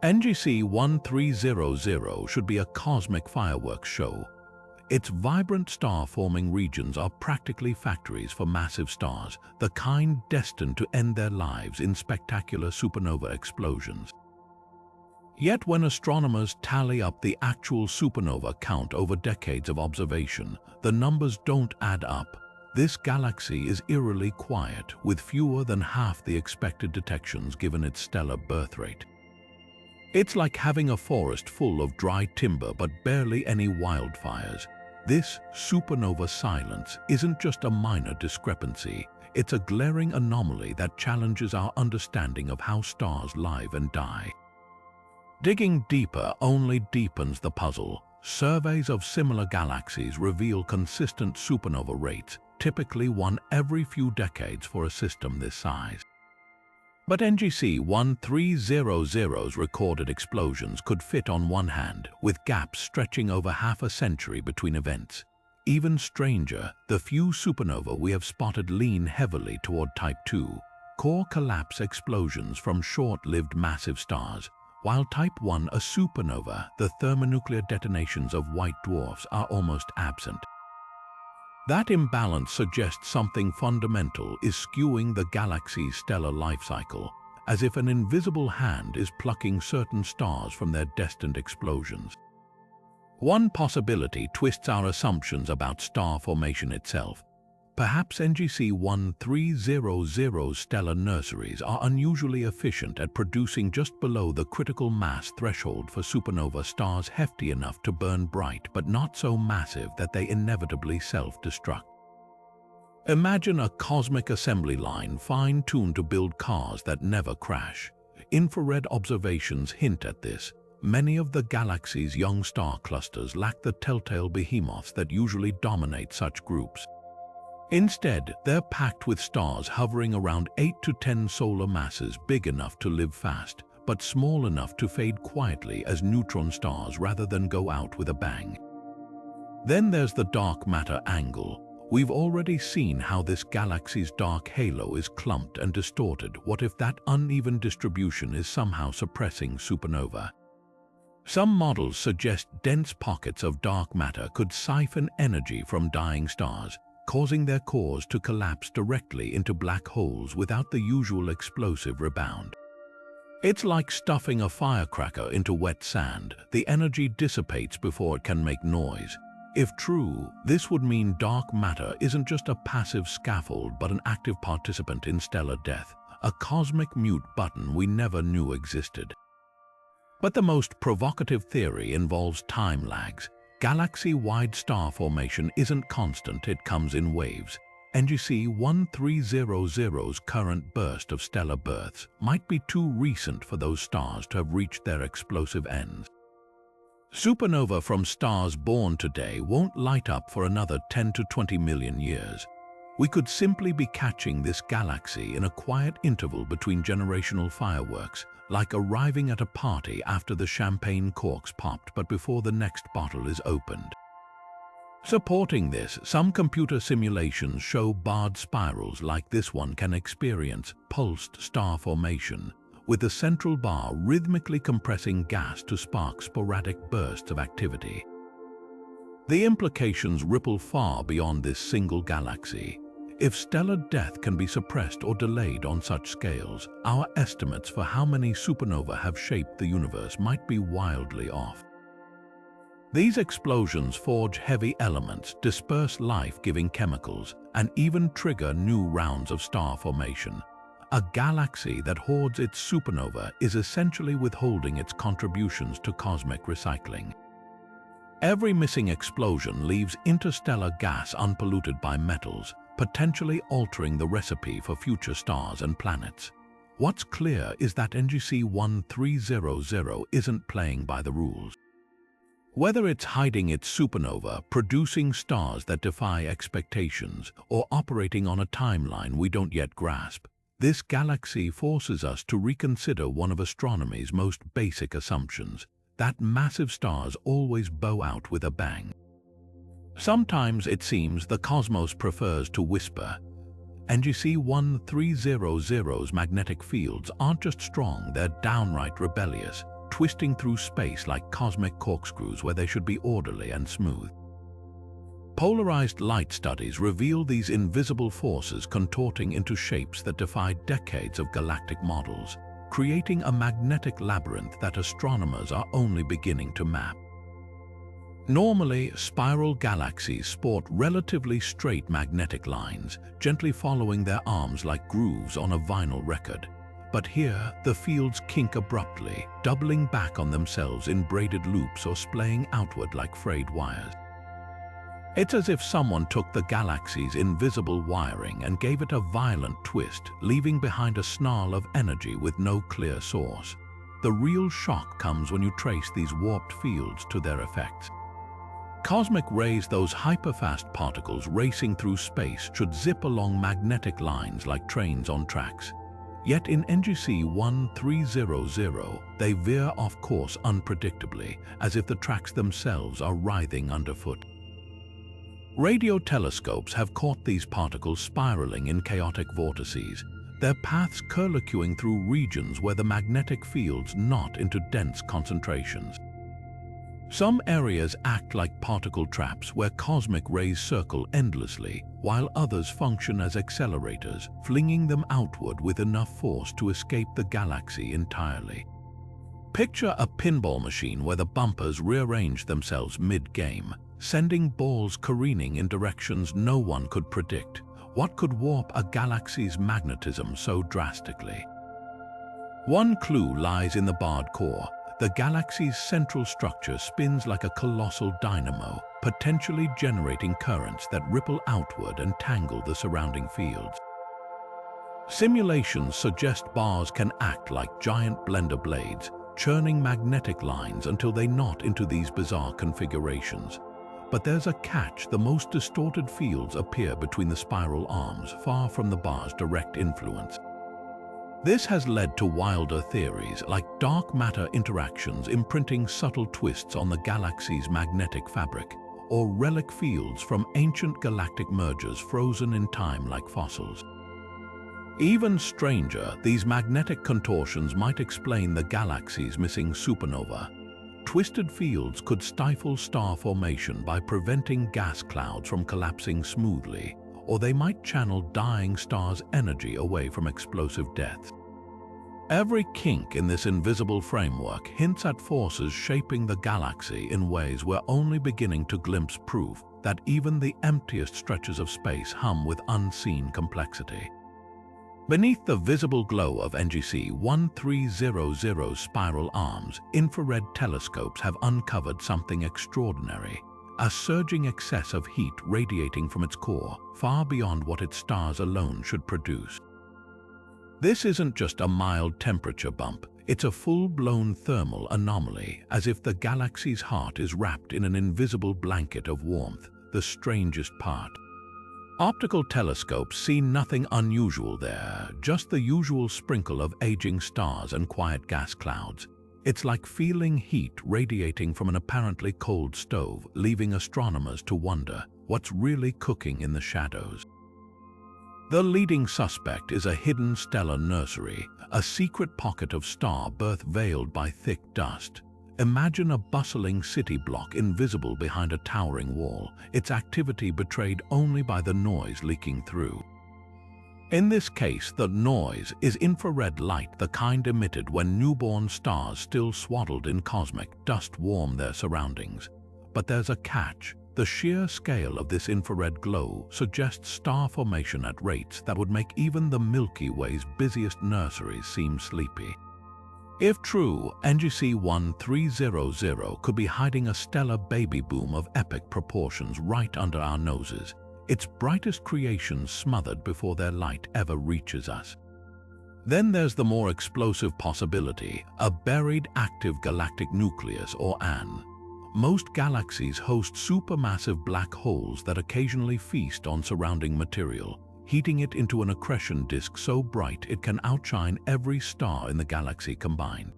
NGC 1300 should be a cosmic fireworks show. Its vibrant star-forming regions are practically factories for massive stars, the kind destined to end their lives in spectacular supernova explosions. Yet when astronomers tally up the actual supernova count over decades of observation, the numbers don't add up. This galaxy is eerily quiet, with fewer than half the expected detections given its stellar birth rate. It's like having a forest full of dry timber but barely any wildfires. This supernova silence isn't just a minor discrepancy, it's a glaring anomaly that challenges our understanding of how stars live and die. Digging deeper only deepens the puzzle. Surveys of similar galaxies reveal consistent supernova rates, typically one every few decades for a system this size. But NGC 1300's recorded explosions could fit on one hand, with gaps stretching over half a century between events. Even stranger, the few supernovae we have spotted lean heavily toward Type 2, core collapse explosions from short-lived massive stars, while Type 1, a supernova, the thermonuclear detonations of white dwarfs, are almost absent. That imbalance suggests something fundamental is skewing the galaxy's stellar life cycle, as if an invisible hand is plucking certain stars from their destined explosions. One possibility twists our assumptions about star formation itself. Perhaps NGC 1300's stellar nurseries are unusually efficient at producing just below the critical mass threshold for supernova stars hefty enough to burn bright but not so massive that they inevitably self-destruct. Imagine a cosmic assembly line fine-tuned to build cars that never crash. Infrared observations hint at this. Many of the galaxy's young star clusters lack the telltale behemoths that usually dominate such groups. Instead, they're packed with stars hovering around 8 to 10 solar masses big enough to live fast, but small enough to fade quietly as neutron stars rather than go out with a bang. Then there's the dark matter angle. We've already seen how this galaxy's dark halo is clumped and distorted. What if that uneven distribution is somehow suppressing supernova? Some models suggest dense pockets of dark matter could siphon energy from dying stars, causing their cores to collapse directly into black holes without the usual explosive rebound. It's like stuffing a firecracker into wet sand. The energy dissipates before it can make noise. If true, this would mean dark matter isn't just a passive scaffold but an active participant in stellar death, a cosmic mute button we never knew existed. But the most provocative theory involves time lags. Galaxy-wide star formation isn't constant, it comes in waves. NGC 1300's current burst of stellar births might be too recent for those stars to have reached their explosive ends. Supernova from stars born today won't light up for another 10 to 20 million years. We could simply be catching this galaxy in a quiet interval between generational fireworks, like arriving at a party after the champagne corks popped but before the next bottle is opened. Supporting this, some computer simulations show barred spirals like this one can experience pulsed star formation, with the central bar rhythmically compressing gas to spark sporadic bursts of activity. The implications ripple far beyond this single galaxy. If stellar death can be suppressed or delayed on such scales, our estimates for how many supernovae have shaped the universe might be wildly off. These explosions forge heavy elements, disperse life-giving chemicals, and even trigger new rounds of star formation. A galaxy that hoards its supernova is essentially withholding its contributions to cosmic recycling. Every missing explosion leaves interstellar gas unpolluted by metals, potentially altering the recipe for future stars and planets. What's clear is that NGC 1300 isn't playing by the rules. Whether it's hiding its supernova, producing stars that defy expectations, or operating on a timeline we don't yet grasp, this galaxy forces us to reconsider one of astronomy's most basic assumptions, that massive stars always bow out with a bang. Sometimes it seems the cosmos prefers to whisper. NGC 1300's magnetic fields aren't just strong, they're downright rebellious, twisting through space like cosmic corkscrews where they should be orderly and smooth. Polarized light studies reveal these invisible forces contorting into shapes that defy decades of galactic models, creating a magnetic labyrinth that astronomers are only beginning to map. Normally, spiral galaxies sport relatively straight magnetic lines, gently following their arms like grooves on a vinyl record. But here, the fields kink abruptly, doubling back on themselves in braided loops or splaying outward like frayed wires. It's as if someone took the galaxy's invisible wiring and gave it a violent twist, leaving behind a snarl of energy with no clear source. The real shock comes when you trace these warped fields to their effects. Cosmic rays, those hyperfast particles racing through space, should zip along magnetic lines like trains on tracks. Yet in NGC 1300, they veer off course unpredictably, as if the tracks themselves are writhing underfoot. Radio telescopes have caught these particles spiraling in chaotic vortices, their paths curlicuing through regions where the magnetic fields knot into dense concentrations. Some areas act like particle traps where cosmic rays circle endlessly, while others function as accelerators, flinging them outward with enough force to escape the galaxy entirely. Picture a pinball machine where the bumpers rearrange themselves mid-game, sending balls careening in directions no one could predict. What could warp a galaxy's magnetism so drastically? One clue lies in the barred core. The galaxy's central structure spins like a colossal dynamo, potentially generating currents that ripple outward and tangle the surrounding fields. Simulations suggest bars can act like giant blender blades, churning magnetic lines until they knot into these bizarre configurations. But there's a catch: the most distorted fields appear between the spiral arms, far from the bar's direct influence. This has led to wilder theories, like dark matter interactions imprinting subtle twists on the galaxy's magnetic fabric, or relic fields from ancient galactic mergers frozen in time like fossils. Even stranger, these magnetic contortions might explain the galaxy's missing supernova. Twisted fields could stifle star formation by preventing gas clouds from collapsing smoothly, or they might channel dying stars' energy away from explosive deaths. Every kink in this invisible framework hints at forces shaping the galaxy in ways we're only beginning to glimpse proof that even the emptiest stretches of space hum with unseen complexity. Beneath the visible glow of NGC 1300's spiral arms, infrared telescopes have uncovered something extraordinary: a surging excess of heat radiating from its core, far beyond what its stars alone should produce. This isn't just a mild temperature bump, it's a full-blown thermal anomaly, as if the galaxy's heart is wrapped in an invisible blanket of warmth. The strangest part: optical telescopes see nothing unusual there, just the usual sprinkle of aging stars and quiet gas clouds. It's like feeling heat radiating from an apparently cold stove, leaving astronomers to wonder what's really cooking in the shadows. The leading suspect is a hidden stellar nursery, a secret pocket of starbirth veiled by thick dust. Imagine a bustling city block invisible behind a towering wall, its activity betrayed only by the noise leaking through. In this case, the noise is infrared light, the kind emitted when newborn stars still swaddled in cosmic dust warm their surroundings. But there's a catch. The sheer scale of this infrared glow suggests star formation at rates that would make even the Milky Way's busiest nurseries seem sleepy. If true, NGC 1300 could be hiding a stellar baby boom of epic proportions right under our noses, its brightest creations smothered before their light ever reaches us. Then there's the more explosive possibility: a buried active galactic nucleus, or AN. Most galaxies host supermassive black holes that occasionally feast on surrounding material, heating it into an accretion disk so bright it can outshine every star in the galaxy combined.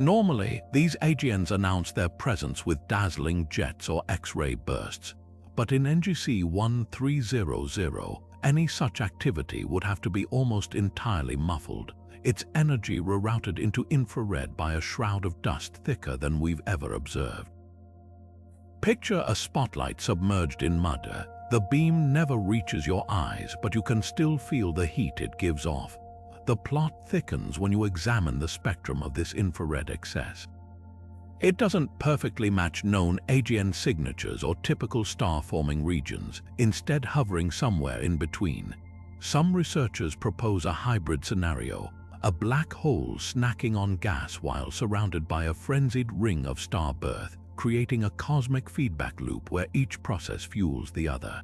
Normally, these AGNs announce their presence with dazzling jets or X-ray bursts, but in NGC 1300, any such activity would have to be almost entirely muffled, its energy rerouted into infrared by a shroud of dust thicker than we've ever observed. Picture a spotlight submerged in mud. The beam never reaches your eyes, but you can still feel the heat it gives off. The plot thickens when you examine the spectrum of this infrared excess. It doesn't perfectly match known AGN signatures or typical star-forming regions, instead hovering somewhere in between. Some researchers propose a hybrid scenario: a black hole snacking on gas while surrounded by a frenzied ring of starbirth, creating a cosmic feedback loop where each process fuels the other.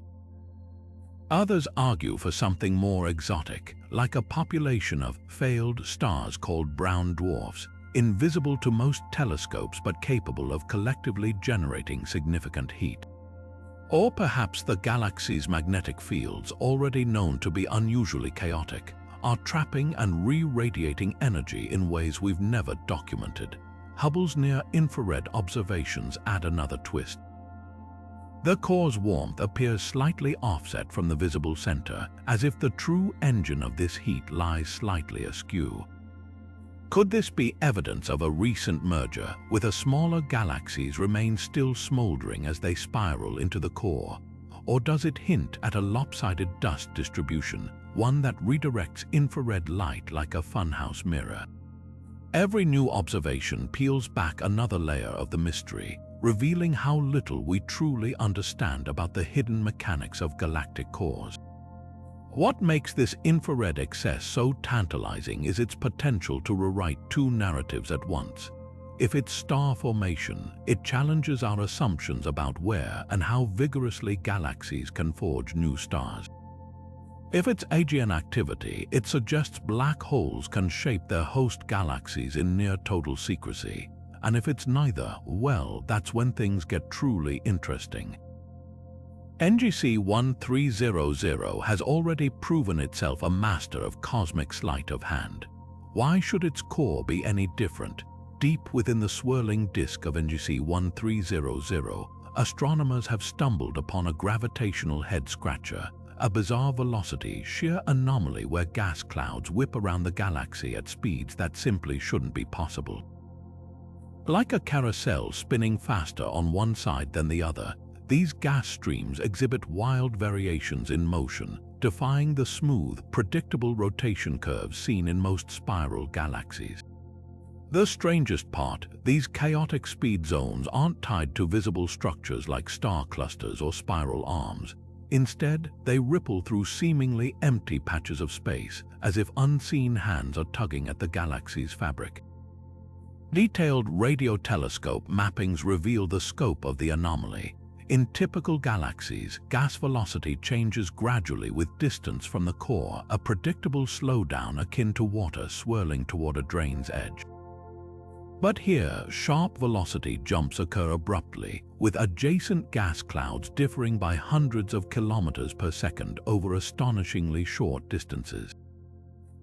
Others argue for something more exotic, like a population of failed stars called brown dwarfs, invisible to most telescopes but capable of collectively generating significant heat. Or perhaps the galaxy's magnetic fields, already known to be unusually chaotic, are trapping and re-radiating energy in ways we've never documented. Hubble's near-infrared observations add another twist. The core's warmth appears slightly offset from the visible center, as if the true engine of this heat lies slightly askew. Could this be evidence of a recent merger, with a smaller galaxies remain still smoldering as they spiral into the core? Or does it hint at a lopsided dust distribution, one that redirects infrared light like a funhouse mirror? Every new observation peels back another layer of the mystery, revealing how little we truly understand about the hidden mechanics of galactic cores. What makes this infrared excess so tantalizing is its potential to rewrite two narratives at once. If it's star formation, it challenges our assumptions about where and how vigorously galaxies can forge new stars. If it's AGN activity, it suggests black holes can shape their host galaxies in near-total secrecy. And if it's neither, well, that's when things get truly interesting. NGC 1300 has already proven itself a master of cosmic sleight of hand. Why should its core be any different? Deep within the swirling disk of NGC 1300, astronomers have stumbled upon a gravitational head-scratcher, a bizarre velocity shear anomaly where gas clouds whip around the galaxy at speeds that simply shouldn't be possible. Like a carousel spinning faster on one side than the other, these gas streams exhibit wild variations in motion, defying the smooth, predictable rotation curves seen in most spiral galaxies. The strangest part, these chaotic speed zones aren't tied to visible structures like star clusters or spiral arms. Instead, they ripple through seemingly empty patches of space, as if unseen hands are tugging at the galaxy's fabric. Detailed radio telescope mappings reveal the scope of the anomaly. In typical galaxies, gas velocity changes gradually with distance from the core, a predictable slowdown akin to water swirling toward a drain's edge. But here, sharp velocity jumps occur abruptly, with adjacent gas clouds differing by hundreds of kilometers per second over astonishingly short distances.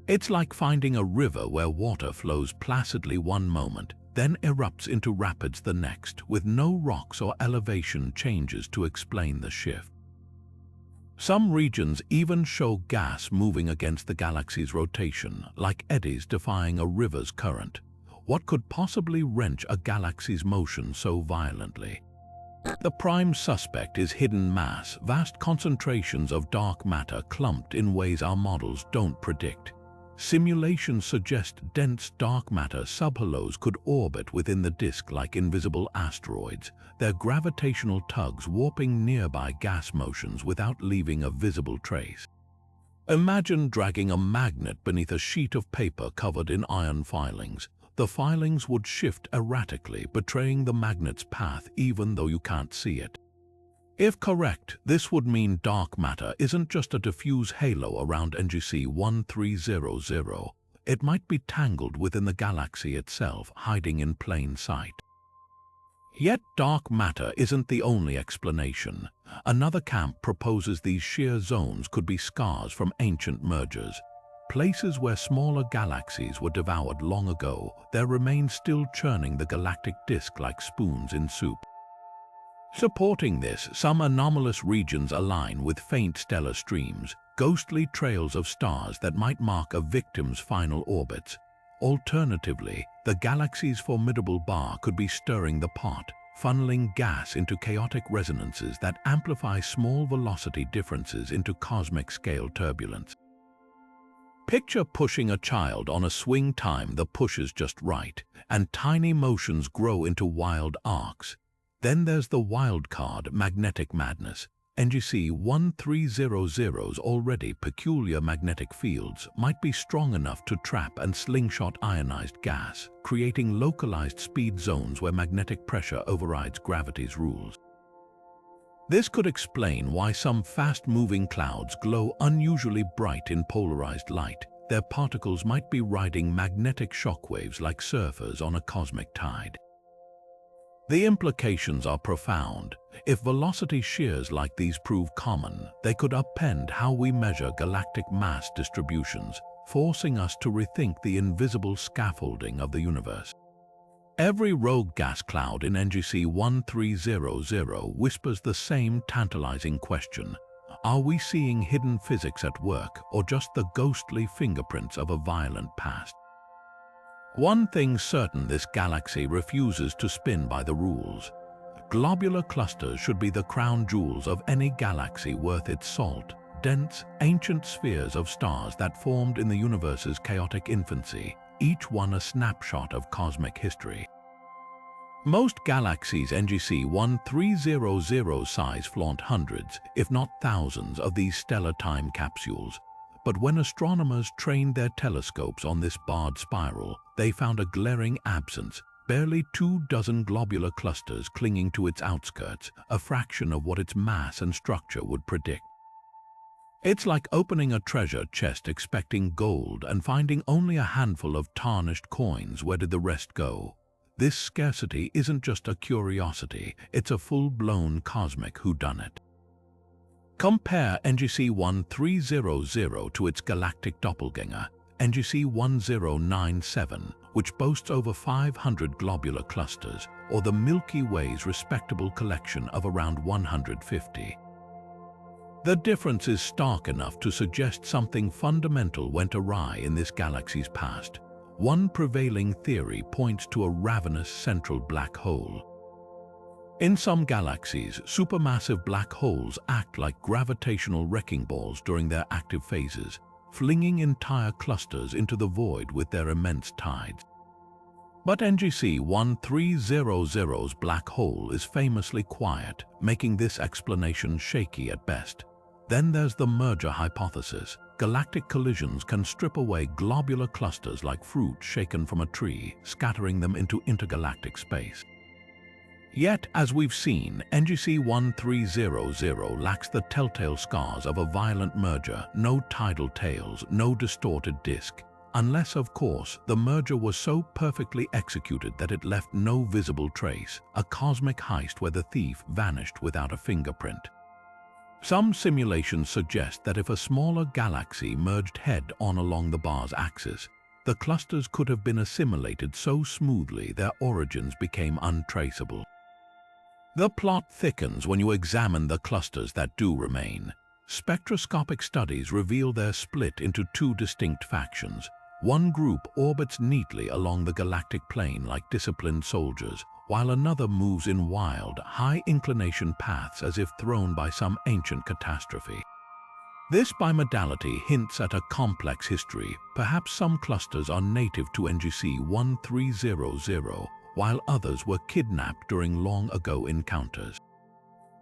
It's like finding a river where water flows placidly one moment, then erupts into rapids the next, with no rocks or elevation changes to explain the shift. Some regions even show gas moving against the galaxy's rotation, like eddies defying a river's current. What could possibly wrench a galaxy's motion so violently? The prime suspect is hidden mass, vast concentrations of dark matter clumped in ways our models don't predict. Simulations suggest dense dark matter subhalos could orbit within the disk like invisible asteroids, their gravitational tugs warping nearby gas motions without leaving a visible trace. Imagine dragging a magnet beneath a sheet of paper covered in iron filings. The filings would shift erratically, betraying the magnet's path even though you can't see it. If correct, this would mean dark matter isn't just a diffuse halo around NGC 1300. It might be tangled within the galaxy itself, hiding in plain sight. Yet dark matter isn't the only explanation. Another camp proposes these shear zones could be scars from ancient mergers. Places where smaller galaxies were devoured long ago, their remains still churning the galactic disk like spoons in soup. Supporting this, some anomalous regions align with faint stellar streams, ghostly trails of stars that might mark a victim's final orbits. Alternatively, the galaxy's formidable bar could be stirring the pot, funneling gas into chaotic resonances that amplify small velocity differences into cosmic-scale turbulence. Picture pushing a child on a swing time the push is just right, and tiny motions grow into wild arcs. Then there's the wild card, magnetic madness. NGC 1300's already peculiar magnetic fields might be strong enough to trap and slingshot ionized gas, creating localized speed zones where magnetic pressure overrides gravity's rules. This could explain why some fast-moving clouds glow unusually bright in polarized light. Their particles might be riding magnetic shockwaves like surfers on a cosmic tide. The implications are profound. If velocity shears like these prove common, they could upend how we measure galactic mass distributions, forcing us to rethink the invisible scaffolding of the universe. Every rogue gas cloud in NGC 1300 whispers the same tantalizing question. Are we seeing hidden physics at work, or just the ghostly fingerprints of a violent past? One thing's certain, this galaxy refuses to spin by the rules. Globular clusters should be the crown jewels of any galaxy worth its salt, dense, ancient spheres of stars that formed in the universe's chaotic infancy. each one a snapshot of cosmic history. Most galaxies NGC 1300 size flaunt hundreds, if not thousands, of these stellar time capsules. But when astronomers trained their telescopes on this barred spiral, they found a glaring absence, barely 24 globular clusters clinging to its outskirts, a fraction of what its mass and structure would predict. It's like opening a treasure chest expecting gold and finding only a handful of tarnished coins. Where did the rest go? This scarcity isn't just a curiosity, it's a full-blown cosmic whodunit. Compare NGC 1300 to its galactic doppelganger, NGC 1097, which boasts over 500 globular clusters, or the Milky Way's respectable collection of around 150. The difference is stark enough to suggest something fundamental went awry in this galaxy's past. One prevailing theory points to a ravenous central black hole. In some galaxies, supermassive black holes act like gravitational wrecking balls during their active phases, flinging entire clusters into the void with their immense tides. But NGC 1300's black hole is famously quiet, making this explanation shaky at best. Then there's the merger hypothesis. Galactic collisions can strip away globular clusters like fruit shaken from a tree, scattering them into intergalactic space. Yet, as we've seen, NGC 1300 lacks the telltale scars of a violent merger, no tidal tails, no distorted disk. Unless, of course, the merger was so perfectly executed that it left no visible trace, a cosmic heist where the thief vanished without a fingerprint. Some simulations suggest that if a smaller galaxy merged head-on along the bar's axis, the clusters could have been assimilated so smoothly their origins became untraceable. The plot thickens when you examine the clusters that do remain. Spectroscopic studies reveal their split into two distinct factions. One group orbits neatly along the galactic plane like disciplined soldiers, while another moves in wild, high-inclination paths as if thrown by some ancient catastrophe. This bimodality hints at a complex history. Perhaps some clusters are native to NGC 1300, while others were kidnapped during long-ago encounters.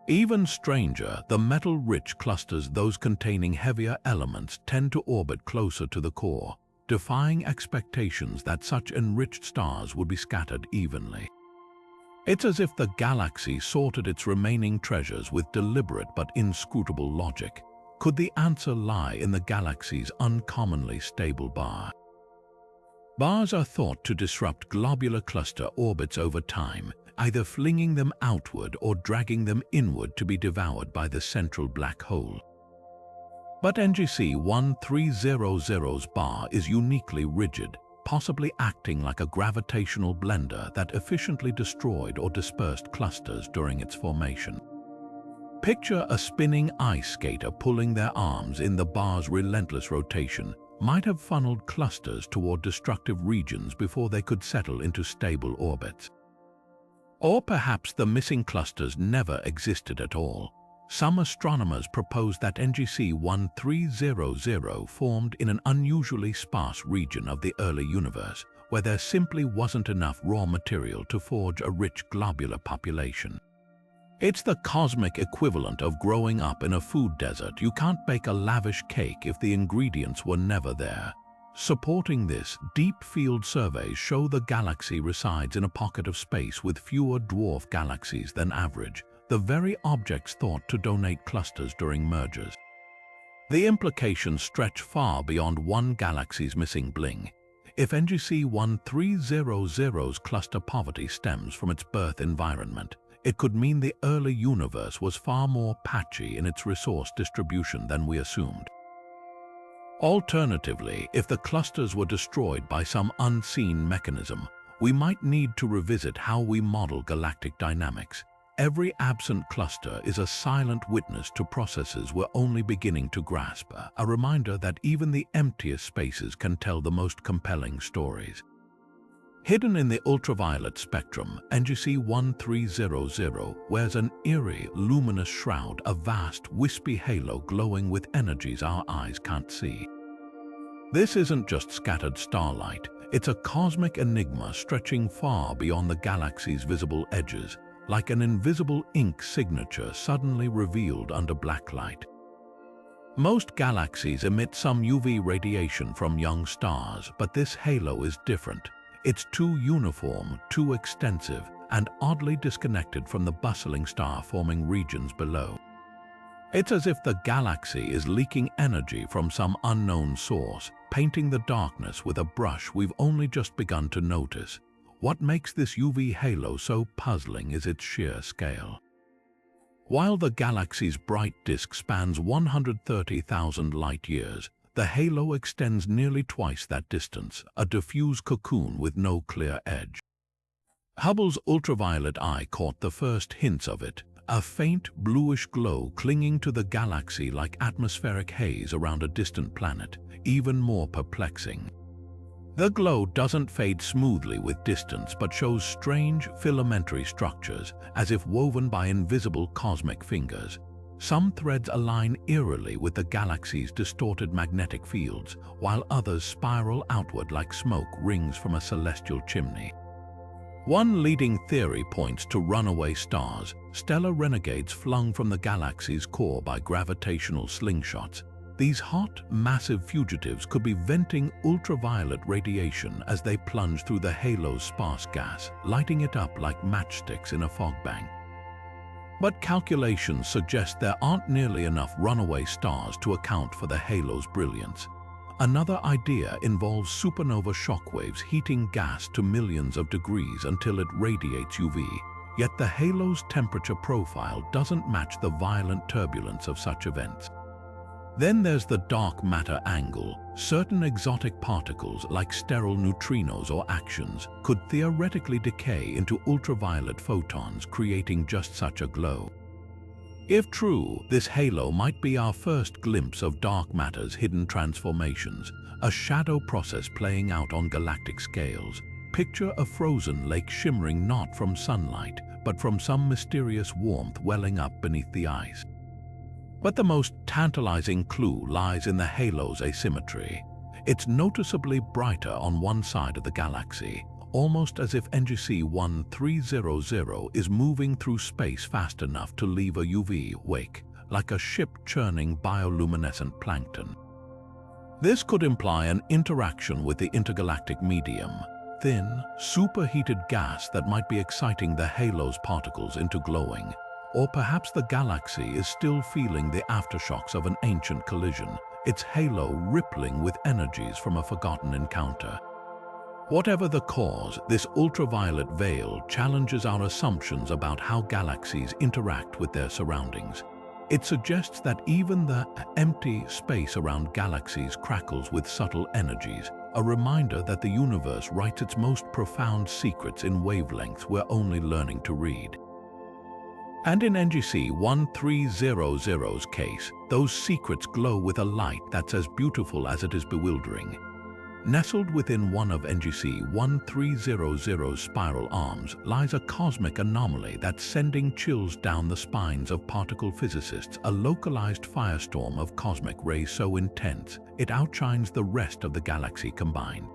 Even stranger, the metal-rich clusters, those containing heavier elements, tend to orbit closer to the core, defying expectations that such enriched stars would be scattered evenly. It's as if the galaxy sorted its remaining treasures with deliberate but inscrutable logic. Could the answer lie in the galaxy's uncommonly stable bar? Bars are thought to disrupt globular cluster orbits over time, either flinging them outward or dragging them inward to be devoured by the central black hole. But NGC 1300's bar is uniquely rigid, possibly acting like a gravitational blender that efficiently destroyed or dispersed clusters during its formation. Picture a spinning ice skater pulling their arms in the bar's relentless rotation, might have funneled clusters toward destructive regions before they could settle into stable orbits. Or perhaps the missing clusters never existed at all. Some astronomers propose that NGC 1300 formed in an unusually sparse region of the early universe, where there simply wasn't enough raw material to forge a rich globular population. It's the cosmic equivalent of growing up in a food desert. You can't bake a lavish cake if the ingredients were never there. Supporting this, deep field surveys show the galaxy resides in a pocket of space with fewer dwarf galaxies than average, the very objects thought to donate clusters during mergers. The implications stretch far beyond one galaxy's missing bling. If NGC 1300's cluster poverty stems from its birth environment, it could mean the early universe was far more patchy in its resource distribution than we assumed. Alternatively, if the clusters were destroyed by some unseen mechanism, we might need to revisit how we model galactic dynamics. Every absent cluster is a silent witness to processes we're only beginning to grasp, a reminder that even the emptiest spaces can tell the most compelling stories. Hidden in the ultraviolet spectrum, NGC 1300 wears an eerie, luminous shroud, a vast, wispy halo glowing with energies our eyes can't see. This isn't just scattered starlight, It's a cosmic enigma stretching far beyond the galaxy's visible edges, like an invisible ink signature suddenly revealed under black light. Most galaxies emit some UV radiation from young stars, but this halo is different. It's too uniform, too extensive, and oddly disconnected from the bustling star-forming regions below. It's as if the galaxy is leaking energy from some unknown source, painting the darkness with a brush we've only just begun to notice. What makes this UV halo so puzzling is its sheer scale. While the galaxy's bright disk spans 130,000 light-years, the halo extends nearly twice that distance, a diffuse cocoon with no clear edge. Hubble's ultraviolet eye caught the first hints of it, a faint bluish glow clinging to the galaxy like atmospheric haze around a distant planet, even more perplexing. The glow doesn't fade smoothly with distance but shows strange filamentary structures, as if woven by invisible cosmic fingers. Some threads align eerily with the galaxy's distorted magnetic fields, while others spiral outward like smoke rings from a celestial chimney. One leading theory points to runaway stars, stellar renegades flung from the galaxy's core by gravitational slingshots. These hot, massive fugitives could be venting ultraviolet radiation as they plunge through the halo's sparse gas, lighting it up like matchsticks in a fog bank. But calculations suggest there aren't nearly enough runaway stars to account for the halo's brilliance. Another idea involves supernova shockwaves heating gas to millions of degrees until it radiates UV, yet the halo's temperature profile doesn't match the violent turbulence of such events. Then there's the dark matter angle. Certain exotic particles like sterile neutrinos or actions could theoretically decay into ultraviolet photons, creating just such a glow. If true, this halo might be our first glimpse of dark matter's hidden transformations, a shadow process playing out on galactic scales. Picture a frozen lake shimmering not from sunlight, but from some mysterious warmth welling up beneath the ice. But the most tantalizing clue lies in the halo's asymmetry. It's noticeably brighter on one side of the galaxy, almost as if NGC 1300 is moving through space fast enough to leave a UV wake, like a ship churning bioluminescent plankton. This could imply an interaction with the intergalactic medium, thin, superheated gas that might be exciting the halo's particles into glowing. Or perhaps the galaxy is still feeling the aftershocks of an ancient collision, its halo rippling with energies from a forgotten encounter. Whatever the cause, this ultraviolet veil challenges our assumptions about how galaxies interact with their surroundings. It suggests that even the empty space around galaxies crackles with subtle energies, a reminder that the universe writes its most profound secrets in wavelengths we're only learning to read. And in NGC 1300's case, those secrets glow with a light that's as beautiful as it is bewildering. Nestled within one of NGC 1300's spiral arms lies a cosmic anomaly that's sending chills down the spines of particle physicists, a localized firestorm of cosmic rays so intense it outshines the rest of the galaxy combined.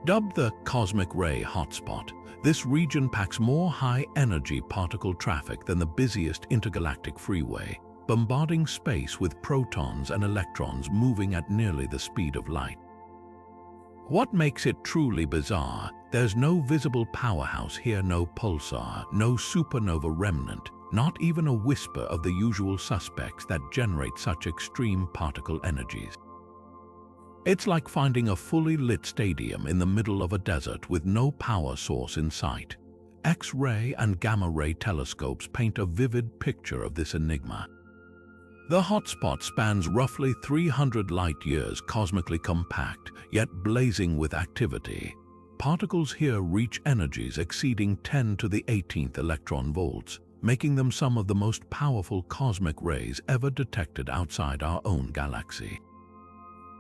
Dubbed the cosmic ray hotspot, this region packs more high-energy particle traffic than the busiest intergalactic freeway, bombarding space with protons and electrons moving at nearly the speed of light. What makes it truly bizarre, there's no visible powerhouse here, no pulsar, no supernova remnant, not even a whisper of the usual suspects that generate such extreme particle energies. It's like finding a fully lit stadium in the middle of a desert with no power source in sight. X-ray and gamma-ray telescopes paint a vivid picture of this enigma. The hotspot spans roughly 300 light-years, cosmically compact, yet blazing with activity. Particles here reach energies exceeding 10 to the 18th electron volts, making them some of the most powerful cosmic rays ever detected outside our own galaxy.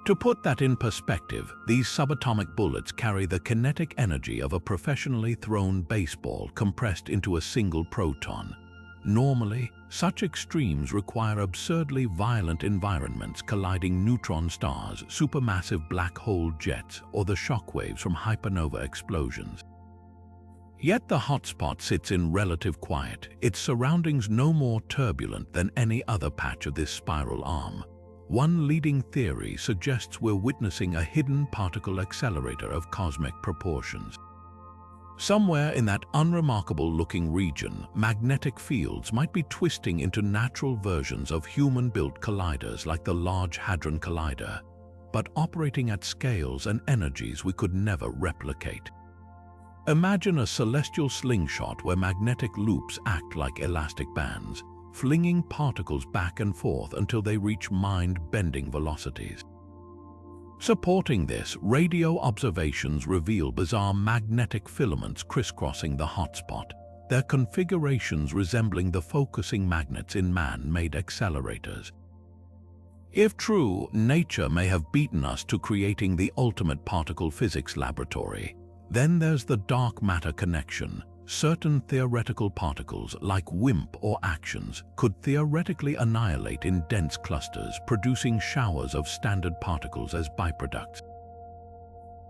To put that in perspective, these subatomic bullets carry the kinetic energy of a professionally thrown baseball compressed into a single proton. Normally, such extremes require absurdly violent environments colliding neutron stars, supermassive black hole jets, or the shockwaves from hypernova explosions. Yet the hotspot sits in relative quiet, its surroundings no more turbulent than any other patch of this spiral arm. One leading theory suggests we're witnessing a hidden particle accelerator of cosmic proportions. Somewhere in that unremarkable-looking region, magnetic fields might be twisting into natural versions of human-built colliders like the Large Hadron Collider, but operating at scales and energies we could never replicate. Imagine a celestial slingshot where magnetic loops act like elastic bands, flinging particles back and forth until they reach mind-bending velocities. Supporting this, radio observations reveal bizarre magnetic filaments crisscrossing the hotspot, their configurations resembling the focusing magnets in man-made accelerators. If true, nature may have beaten us to creating the ultimate particle physics laboratory. Then there's the dark matter connection. Certain theoretical particles, like WIMP or actions, could theoretically annihilate in dense clusters, producing showers of standard particles as byproducts.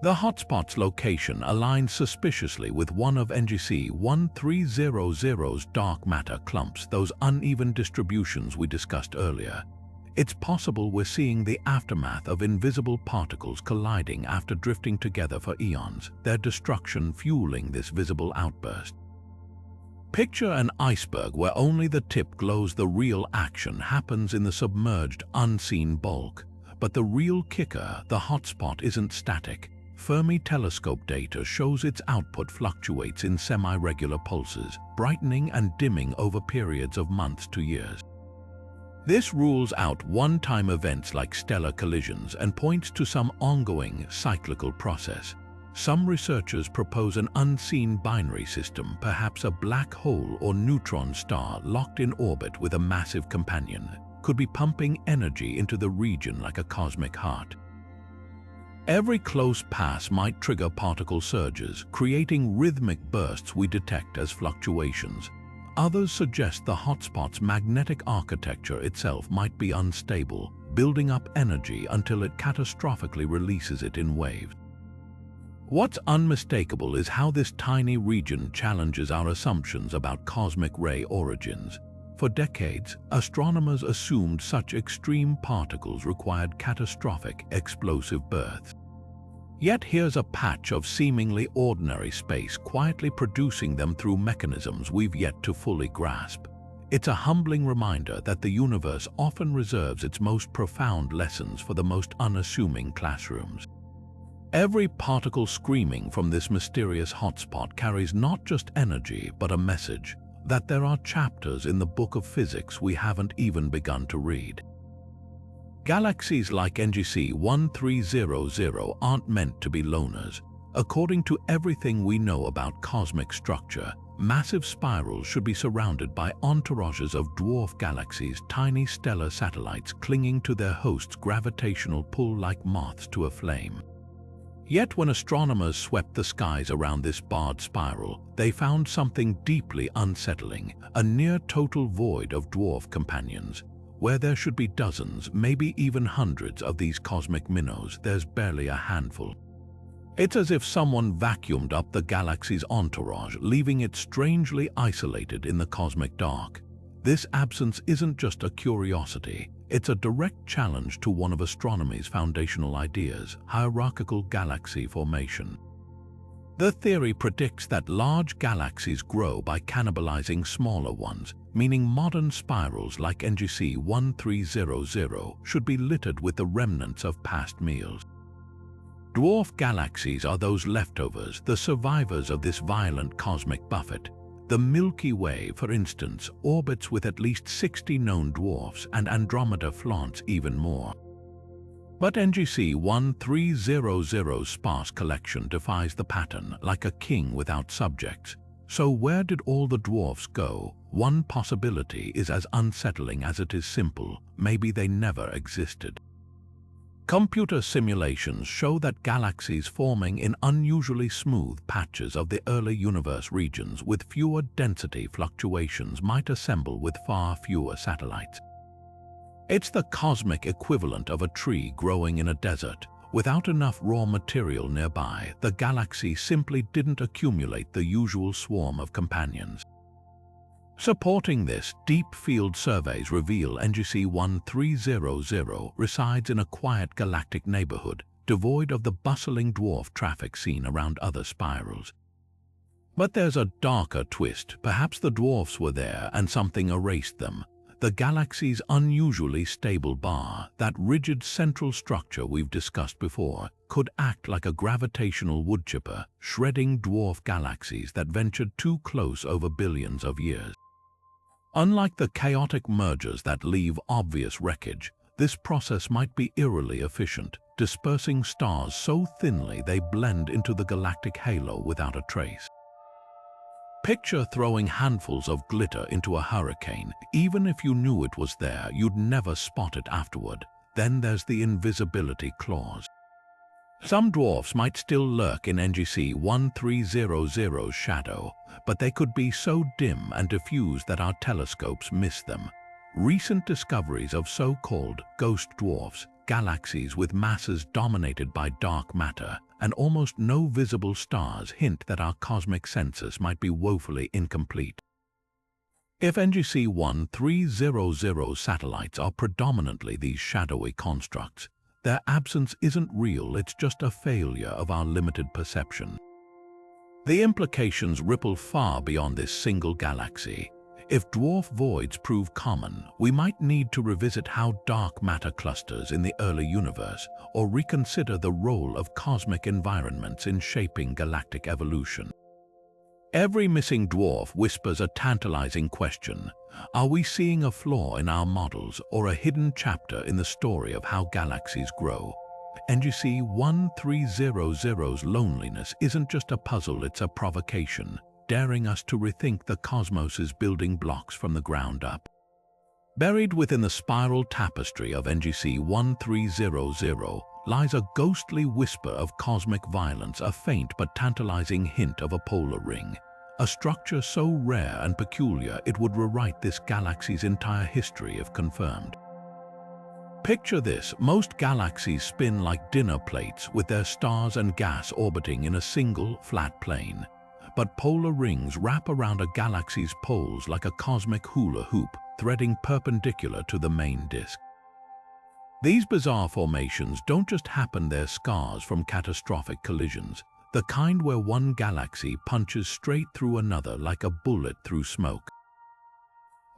The hotspot's location aligns suspiciously with one of NGC 1300's dark matter clumps, those uneven distributions we discussed earlier. It's possible we're seeing the aftermath of invisible particles colliding after drifting together for eons, their destruction fueling this visible outburst. Picture an iceberg where only the tip glows. The real action happens in the submerged, unseen bulk. But the real kicker, the hotspot, isn't static. Fermi telescope data shows its output fluctuates in semi-regular pulses, brightening and dimming over periods of months to years. This rules out one-time events like stellar collisions and points to some ongoing, cyclical process. Some researchers propose an unseen binary system, perhaps a black hole or neutron star locked in orbit with a massive companion, could be pumping energy into the region like a cosmic heart. Every close pass might trigger particle surges, creating rhythmic bursts we detect as fluctuations. Others suggest the hotspot's magnetic architecture itself might be unstable, building up energy until it catastrophically releases it in waves. What's unmistakable is how this tiny region challenges our assumptions about cosmic ray origins. For decades, astronomers assumed such extreme particles required catastrophic, explosive births. Yet here's a patch of seemingly ordinary space quietly producing them through mechanisms we've yet to fully grasp. It's a humbling reminder that the universe often reserves its most profound lessons for the most unassuming classrooms. Every particle screaming from this mysterious hotspot carries not just energy but a message, that there are chapters in the book of physics we haven't even begun to read. Galaxies like NGC 1300 aren't meant to be loners. According to everything we know about cosmic structure, massive spirals should be surrounded by entourages of dwarf galaxies, tiny stellar satellites clinging to their host's gravitational pull like moths to a flame. Yet when astronomers swept the skies around this barred spiral, they found something deeply unsettling, a near-total void of dwarf companions. Where there should be dozens, maybe even hundreds of these cosmic minnows, there's barely a handful. It's as if someone vacuumed up the galaxy's entourage, leaving it strangely isolated in the cosmic dark. This absence isn't just a curiosity, it's a direct challenge to one of astronomy's foundational ideas, hierarchical galaxy formation. The theory predicts that large galaxies grow by cannibalizing smaller ones, meaning modern spirals like NGC 1300 should be littered with the remnants of past meals. Dwarf galaxies are those leftovers, the survivors of this violent cosmic buffet. The Milky Way, for instance, orbits with at least 60 known dwarfs, and Andromeda flaunts even more. But NGC 1300's sparse collection defies the pattern, like a king without subjects. So where did all the dwarfs go? One possibility is as unsettling as it is simple. Maybe they never existed. Computer simulations show that galaxies forming in unusually smooth patches of the early universe regions with fewer density fluctuations might assemble with far fewer satellites. It's the cosmic equivalent of a tree growing in a desert. Without enough raw material nearby, the galaxy simply didn't accumulate the usual swarm of companions. Supporting this, deep field surveys reveal NGC 1300 resides in a quiet galactic neighborhood, devoid of the bustling dwarf traffic seen around other spirals. But there's a darker twist. Perhaps the dwarfs were there and something erased them. The galaxy's unusually stable bar, that rigid central structure we've discussed before, could act like a gravitational woodchipper, shredding dwarf galaxies that ventured too close over billions of years. Unlike the chaotic mergers that leave obvious wreckage, this process might be eerily efficient, dispersing stars so thinly they blend into the galactic halo without a trace. Picture throwing handfuls of glitter into a hurricane. Even if you knew it was there, you'd never spot it afterward. Then there's the invisibility clause. Some dwarfs might still lurk in NGC 1300's shadow, but they could be so dim and diffuse that our telescopes miss them. Recent discoveries of so-called ghost dwarfs, galaxies with masses dominated by dark matter, and almost no visible stars hint that our cosmic census might be woefully incomplete. If NGC 1300's satellites are predominantly these shadowy constructs, their absence isn't real, it's just a failure of our limited perception. The implications ripple far beyond this single galaxy. If dwarf voids prove common, we might need to revisit how dark matter clusters in the early universe, or reconsider the role of cosmic environments in shaping galactic evolution. Every missing dwarf whispers a tantalizing question. Are we seeing a flaw in our models or a hidden chapter in the story of how galaxies grow? NGC 1300's loneliness isn't just a puzzle, it's a provocation, daring us to rethink the cosmos's building blocks from the ground up. Buried within the spiral tapestry of NGC 1300 lies a ghostly whisper of cosmic violence, a faint but tantalizing hint of a polar ring, a structure so rare and peculiar it would rewrite this galaxy's entire history if confirmed. Picture this: most galaxies spin like dinner plates with their stars and gas orbiting in a single, flat plane. But polar rings wrap around a galaxy's poles like a cosmic hula hoop, threading perpendicular to the main disk. These bizarre formations don't just happen, they're scars from catastrophic collisions, the kind where one galaxy punches straight through another like a bullet through smoke.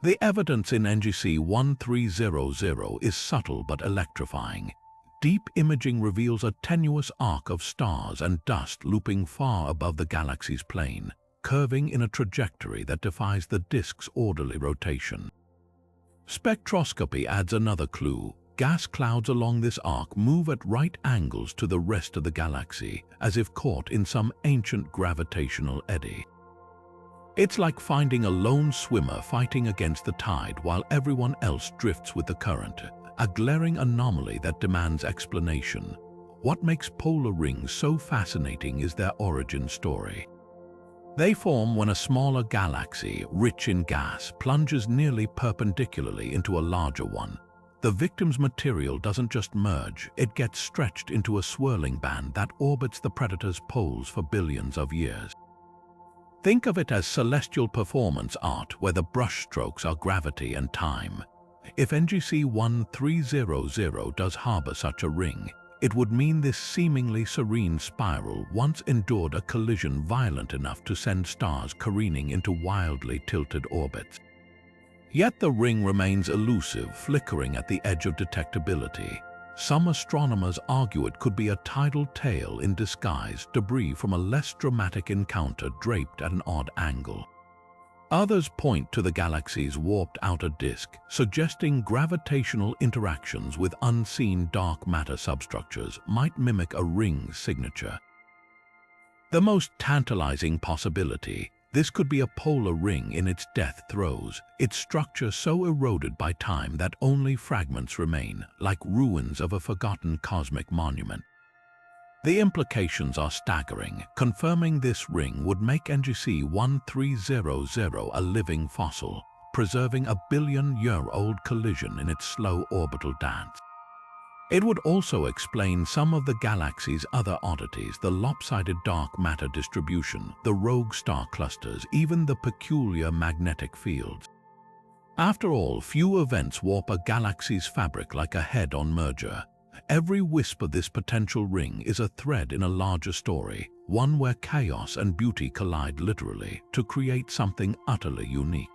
The evidence in NGC 1300 is subtle but electrifying. Deep imaging reveals a tenuous arc of stars and dust looping far above the galaxy's plane, curving in a trajectory that defies the disk's orderly rotation. Spectroscopy adds another clue. Gas clouds along this arc move at right angles to the rest of the galaxy, as if caught in some ancient gravitational eddy. It's like finding a lone swimmer fighting against the tide while everyone else drifts with the current, a glaring anomaly that demands explanation. What makes polar rings so fascinating is their origin story. They form when a smaller galaxy, rich in gas, plunges nearly perpendicularly into a larger one. The victim's material doesn't just merge, it gets stretched into a swirling band that orbits the predator's poles for billions of years. Think of it as celestial performance art where the brushstrokes are gravity and time. If NGC 1300 does harbor such a ring, it would mean this seemingly serene spiral once endured a collision violent enough to send stars careening into wildly tilted orbits. Yet the ring remains elusive, flickering at the edge of detectability. Some astronomers argue it could be a tidal tail in disguise, debris from a less dramatic encounter draped at an odd angle. Others point to the galaxy's warped outer disk, suggesting gravitational interactions with unseen dark matter substructures might mimic a ring's signature. The most tantalizing possibility: This could be a polar ring in its death throes, its structure so eroded by time that only fragments remain, like ruins of a forgotten cosmic monument. The implications are staggering. Confirming this ring would make NGC 1300 a living fossil, preserving a billion-year-old collision in its slow orbital dance. It would also explain some of the galaxy's other oddities: the lopsided dark matter distribution, the rogue star clusters, even the peculiar magnetic fields. After all, few events warp a galaxy's fabric like a head-on merger. Every wisp of this potential ring is a thread in a larger story, one where chaos and beauty collide literally to create something utterly unique.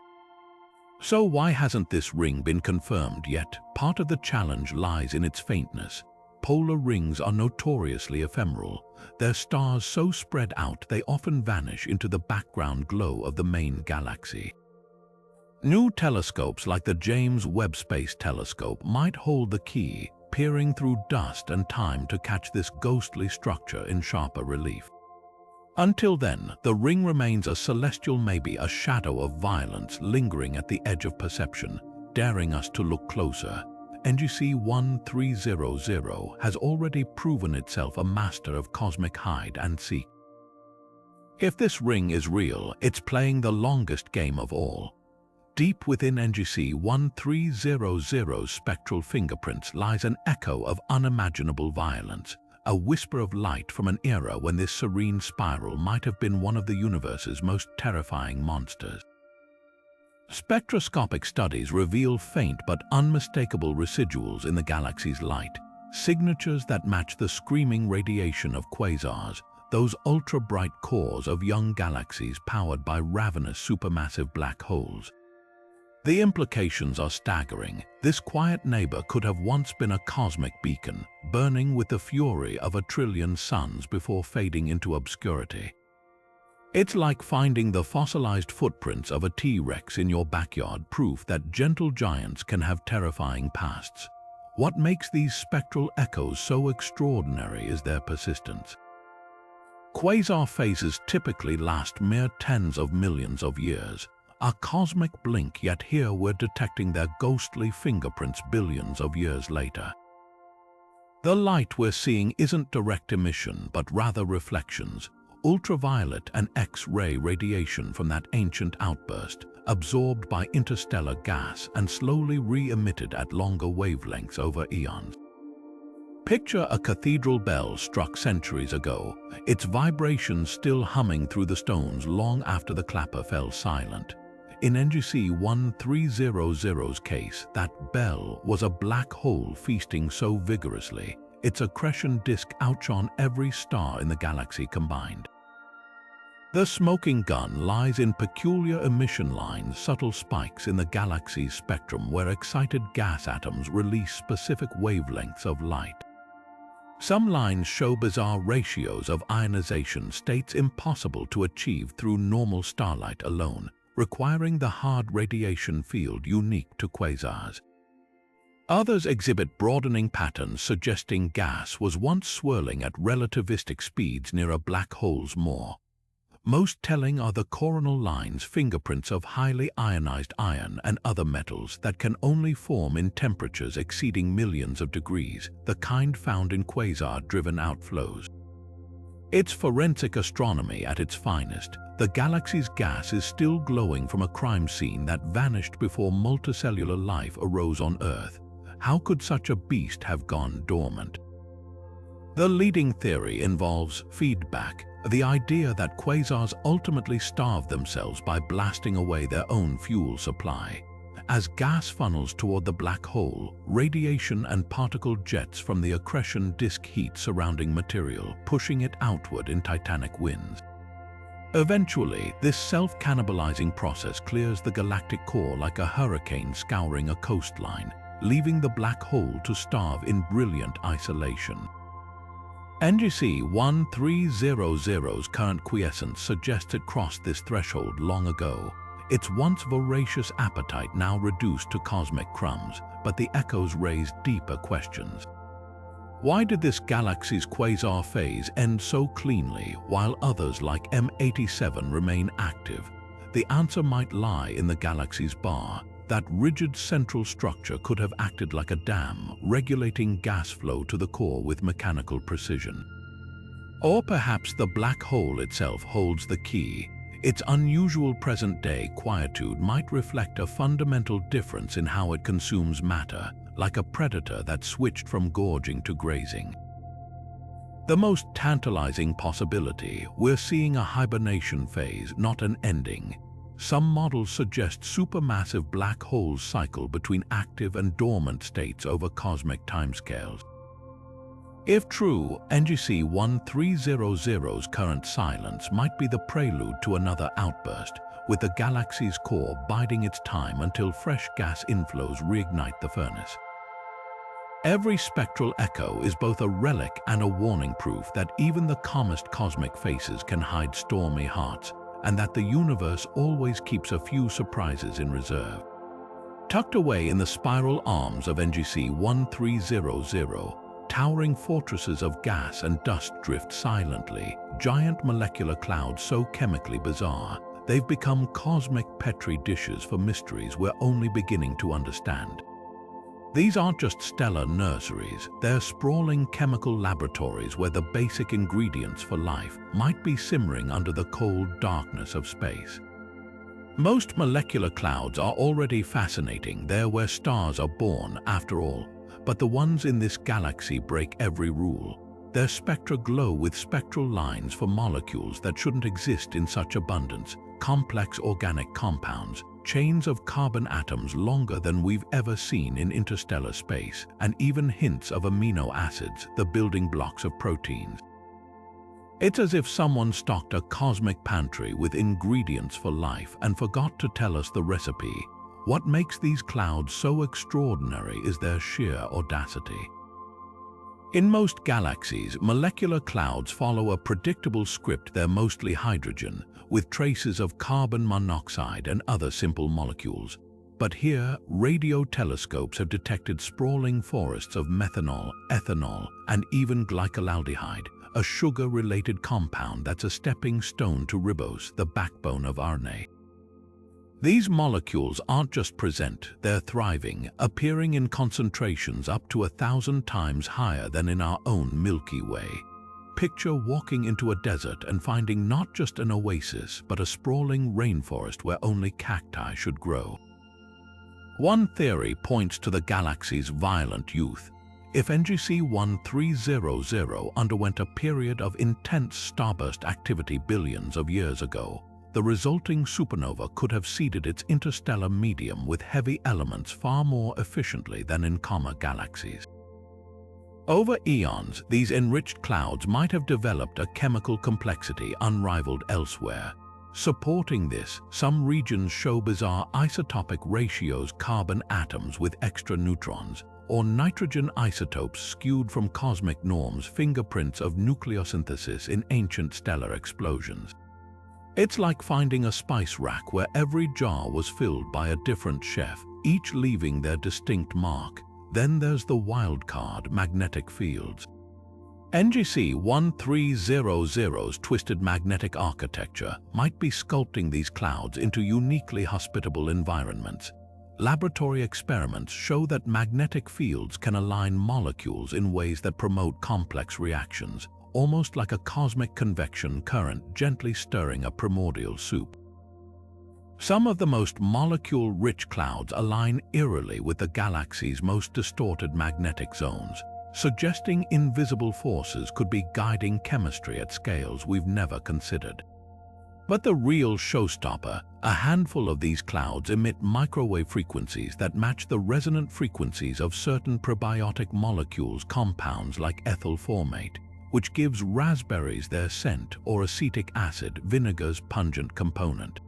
So why hasn't this ring been confirmed yet? Part of the challenge lies in its faintness. Polar rings are notoriously ephemeral, their stars so spread out they often vanish into the background glow of the main galaxy. New telescopes like the James Webb Space Telescope might hold the key, peering through dust and time to catch this ghostly structure in sharper relief. Until then, the ring remains a celestial maybe, a shadow of violence lingering at the edge of perception, daring us to look closer. NGC 1300 has already proven itself a master of cosmic hide and seek. If this ring is real, it's playing the longest game of all. Deep within NGC 1300's spectral fingerprints lies an echo of unimaginable violence, a whisper of light from an era when this serene spiral might have been one of the universe's most terrifying monsters. Spectroscopic studies reveal faint but unmistakable residuals in the galaxy's light, signatures that match the screaming radiation of quasars, those ultra-bright cores of young galaxies powered by ravenous supermassive black holes. The implications are staggering. This quiet neighbor could have once been a cosmic beacon, burning with the fury of 1 trillion suns before fading into obscurity. It's like finding the fossilized footprints of a T-Rex in your backyard, proof that gentle giants can have terrifying pasts. What makes these spectral echoes so extraordinary is their persistence. Quasar phases typically last mere tens of millions of years. A cosmic blink, yet here we're detecting their ghostly fingerprints billions of years later. The light we're seeing isn't direct emission, but rather reflections, ultraviolet and X-ray radiation from that ancient outburst, absorbed by interstellar gas and slowly re-emitted at longer wavelengths over eons. Picture a cathedral bell struck centuries ago, its vibrations still humming through the stones long after the clapper fell silent. In NGC 1300's case, that bell was a black hole feasting so vigorously, its accretion disk outshone every star in the galaxy combined. The smoking gun lies in peculiar emission lines, subtle spikes in the galaxy's spectrum where excited gas atoms release specific wavelengths of light. Some lines show bizarre ratios of ionization, states impossible to achieve through normal starlight alone, requiring the hard radiation field unique to quasars. Others exhibit broadening patterns suggesting gas was once swirling at relativistic speeds near a black hole's maw. Most telling are the coronal lines, fingerprints of highly ionized iron and other metals that can only form in temperatures exceeding millions of degrees, the kind found in quasar-driven outflows. It's forensic astronomy at its finest. The galaxy's gas is still glowing from a crime scene that vanished before multicellular life arose on Earth. How could such a beast have gone dormant? The leading theory involves feedback, the idea that quasars ultimately starve themselves by blasting away their own fuel supply. As gas funnels toward the black hole, radiation and particle jets from the accretion disk heat surrounding material, pushing it outward in titanic winds. Eventually, this self-cannibalizing process clears the galactic core like a hurricane scouring a coastline, leaving the black hole to starve in brilliant isolation. NGC 1300's current quiescence suggests it crossed this threshold long ago, its once voracious appetite now reduced to cosmic crumbs, but the echoes raise deeper questions. Why did this galaxy's quasar phase end so cleanly while others like M87 remain active? The answer might lie in the galaxy's bar. That rigid central structure could have acted like a dam, regulating gas flow to the core with mechanical precision. Or perhaps the black hole itself holds the key. Its unusual present-day quietude might reflect a fundamental difference in how it consumes matter, like a predator that switched from gorging to grazing. The most tantalizing possibility, we're seeing a hibernation phase, not an ending. Some models suggest supermassive black holes cycle between active and dormant states over cosmic timescales. If true, NGC 1300's current silence might be the prelude to another outburst, with the galaxy's core biding its time until fresh gas inflows reignite the furnace. Every spectral echo is both a relic and a warning, proof that even the calmest cosmic faces can hide stormy hearts, and that the universe always keeps a few surprises in reserve. Tucked away in the spiral arms of NGC 1300, towering fortresses of gas and dust drift silently, giant molecular clouds so chemically bizarre, they've become cosmic petri dishes for mysteries we're only beginning to understand. These aren't just stellar nurseries, they're sprawling chemical laboratories where the basic ingredients for life might be simmering under the cold darkness of space. Most molecular clouds are already fascinating, they're where stars are born, after all, but the ones in this galaxy break every rule. Their spectra glow with spectral lines for molecules that shouldn't exist in such abundance, complex organic compounds, chains of carbon atoms longer than we've ever seen in interstellar space, and even hints of amino acids, the building blocks of proteins. It's as if someone stocked a cosmic pantry with ingredients for life and forgot to tell us the recipe. What makes these clouds so extraordinary is their sheer audacity. In most galaxies, molecular clouds follow a predictable script. They're mostly hydrogen, with traces of carbon monoxide and other simple molecules. But here, radio telescopes have detected sprawling forests of methanol, ethanol, and even glycolaldehyde, a sugar-related compound that's a stepping stone to ribose, the backbone of RNA. These molecules aren't just present, they're thriving, appearing in concentrations up to 1,000 times higher than in our own Milky Way. Picture walking into a desert and finding not just an oasis, but a sprawling rainforest where only cacti should grow. One theory points to the galaxy's violent youth. If NGC 1300 underwent a period of intense starburst activity billions of years ago, the resulting supernova could have seeded its interstellar medium with heavy elements far more efficiently than in calmer galaxies. Over eons, these enriched clouds might have developed a chemical complexity unrivaled elsewhere. Supporting this, some regions show bizarre isotopic ratios, carbon atoms with extra neutrons, or nitrogen isotopes skewed from cosmic norms, fingerprints of nucleosynthesis in ancient stellar explosions. It's like finding a spice rack where every jar was filled by a different chef, each leaving their distinct mark. Then there's the wild card, magnetic fields. NGC 1300's twisted magnetic architecture might be sculpting these clouds into uniquely hospitable environments. Laboratory experiments show that magnetic fields can align molecules in ways that promote complex reactions, almost like a cosmic convection current gently stirring a primordial soup. Some of the most molecule-rich clouds align eerily with the galaxy's most distorted magnetic zones, suggesting invisible forces could be guiding chemistry at scales we've never considered. But the real showstopper, a handful of these clouds emit microwave frequencies that match the resonant frequencies of certain prebiotic molecules, compounds like ethyl formate, which gives raspberries their scent, or acetic acid, vinegar's pungent component.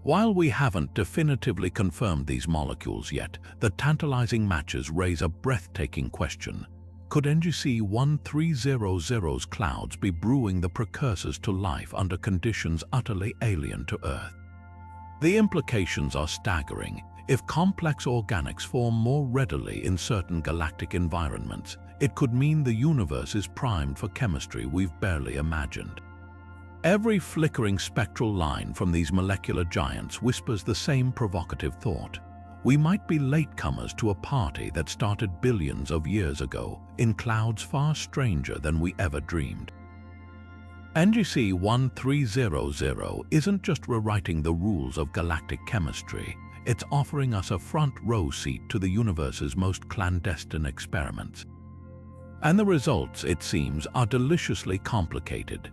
While we haven't definitively confirmed these molecules yet, the tantalizing matches raise a breathtaking question. Could NGC 1300's clouds be brewing the precursors to life under conditions utterly alien to Earth? The implications are staggering. If complex organics form more readily in certain galactic environments, it could mean the universe is primed for chemistry we've barely imagined. Every flickering spectral line from these molecular giants whispers the same provocative thought. We might be latecomers to a party that started billions of years ago in clouds far stranger than we ever dreamed. NGC 1300 isn't just rewriting the rules of galactic chemistry, it's offering us a front-row seat to the universe's most clandestine experiments. And the results, it seems, are deliciously complicated.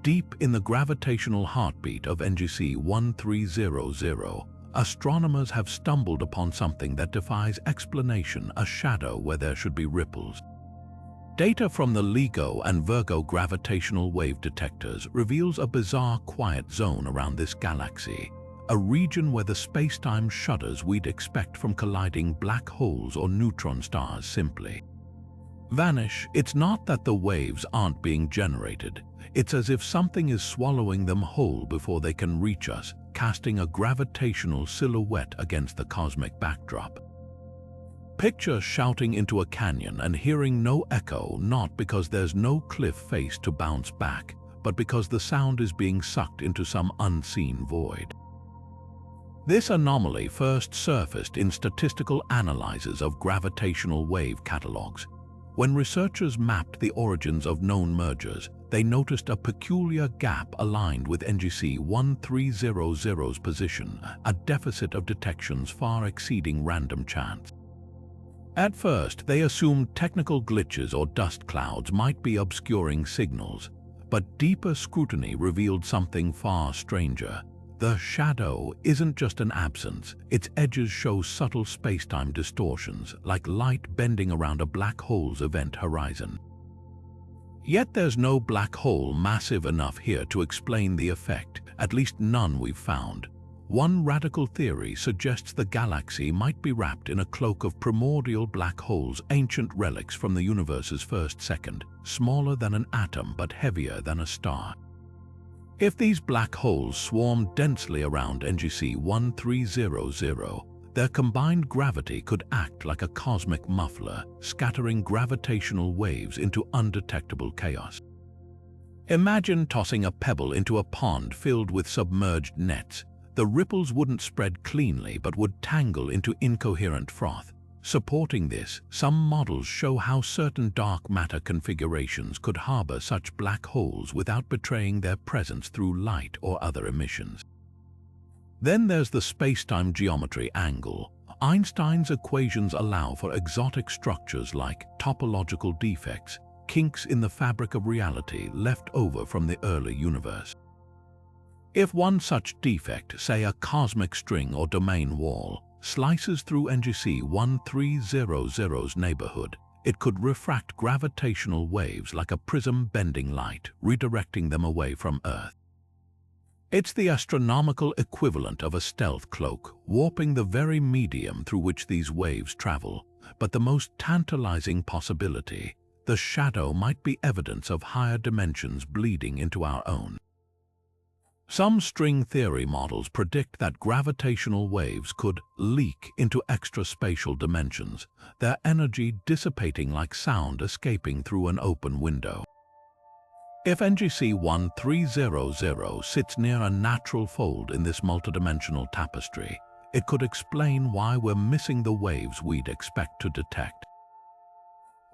Deep in the gravitational heartbeat of NGC 1300, astronomers have stumbled upon something that defies explanation, a shadow where there should be ripples. Data from the LIGO and Virgo gravitational wave detectors reveals a bizarre quiet zone around this galaxy, a region where the space-time shudders we'd expect from colliding black holes or neutron stars simply vanish. It's not that the waves aren't being generated. It's as if something is swallowing them whole before they can reach us, casting a gravitational silhouette against the cosmic backdrop. Picture shouting into a canyon and hearing no echo, not because there's no cliff face to bounce back, but because the sound is being sucked into some unseen void. This anomaly first surfaced in statistical analyses of gravitational wave catalogs. When researchers mapped the origins of known mergers, they noticed a peculiar gap aligned with NGC 1300's position, a deficit of detections far exceeding random chance. At first, they assumed technical glitches or dust clouds might be obscuring signals, but deeper scrutiny revealed something far stranger. The shadow isn't just an absence, its edges show subtle space-time distortions, like light bending around a black hole's event horizon. Yet there's no black hole massive enough here to explain the effect, at least none we've found. One radical theory suggests the galaxy might be wrapped in a cloak of primordial black holes, ancient relics from the universe's first second, smaller than an atom but heavier than a star. If these black holes swarm densely around NGC 1300, their combined gravity could act like a cosmic muffler, scattering gravitational waves into undetectable chaos. Imagine tossing a pebble into a pond filled with submerged nets. The ripples wouldn't spread cleanly but would tangle into incoherent froth. Supporting this, some models show how certain dark matter configurations could harbor such black holes without betraying their presence through light or other emissions. Then there's the space-time geometry angle. Einstein's equations allow for exotic structures like topological defects, kinks in the fabric of reality left over from the early universe. If one such defect, say a cosmic string or domain wall, slices through NGC 1300's neighborhood, it could refract gravitational waves like a prism bending light, redirecting them away from Earth. It's the astronomical equivalent of a stealth cloak, warping the very medium through which these waves travel. But the most tantalizing possibility, the shadow might be evidence of higher dimensions bleeding into our own. Some string theory models predict that gravitational waves could leak into extraspatial dimensions, their energy dissipating like sound escaping through an open window. If NGC 1300 sits near a natural fold in this multidimensional tapestry, it could explain why we're missing the waves we'd expect to detect.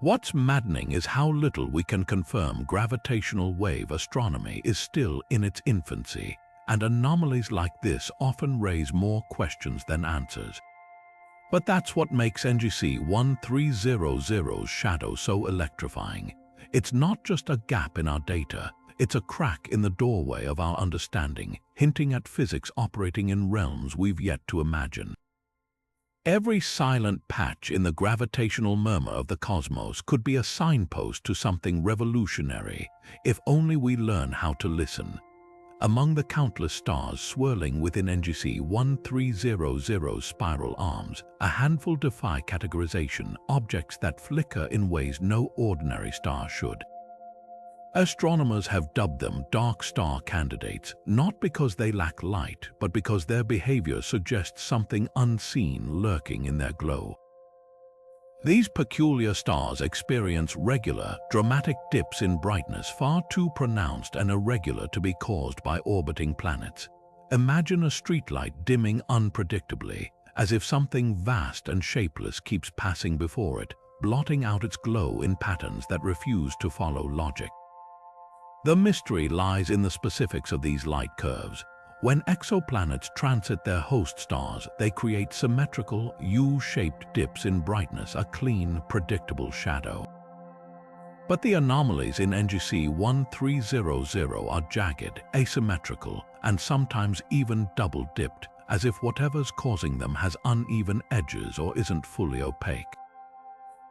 What's maddening is how little we can confirm. Gravitational wave astronomy is still in its infancy, and anomalies like this often raise more questions than answers. But that's what makes NGC 1300's shadow so electrifying. It's not just a gap in our data, it's a crack in the doorway of our understanding, hinting at physics operating in realms we've yet to imagine. Every silent patch in the gravitational murmur of the cosmos could be a signpost to something revolutionary, if only we learn how to listen. Among the countless stars swirling within NGC 1300's spiral arms, a handful defy categorization, objects that flicker in ways no ordinary star should. Astronomers have dubbed them dark star candidates, not because they lack light, but because their behavior suggests something unseen lurking in their glow. These peculiar stars experience regular, dramatic dips in brightness far too pronounced and irregular to be caused by orbiting planets. Imagine a streetlight dimming unpredictably, as if something vast and shapeless keeps passing before it, blotting out its glow in patterns that refuse to follow logic. The mystery lies in the specifics of these light curves. When exoplanets transit their host stars, they create symmetrical, U-shaped dips in brightness, a clean, predictable shadow. But the anomalies in NGC 1300 are jagged, asymmetrical, and sometimes even double-dipped, as if whatever's causing them has uneven edges or isn't fully opaque.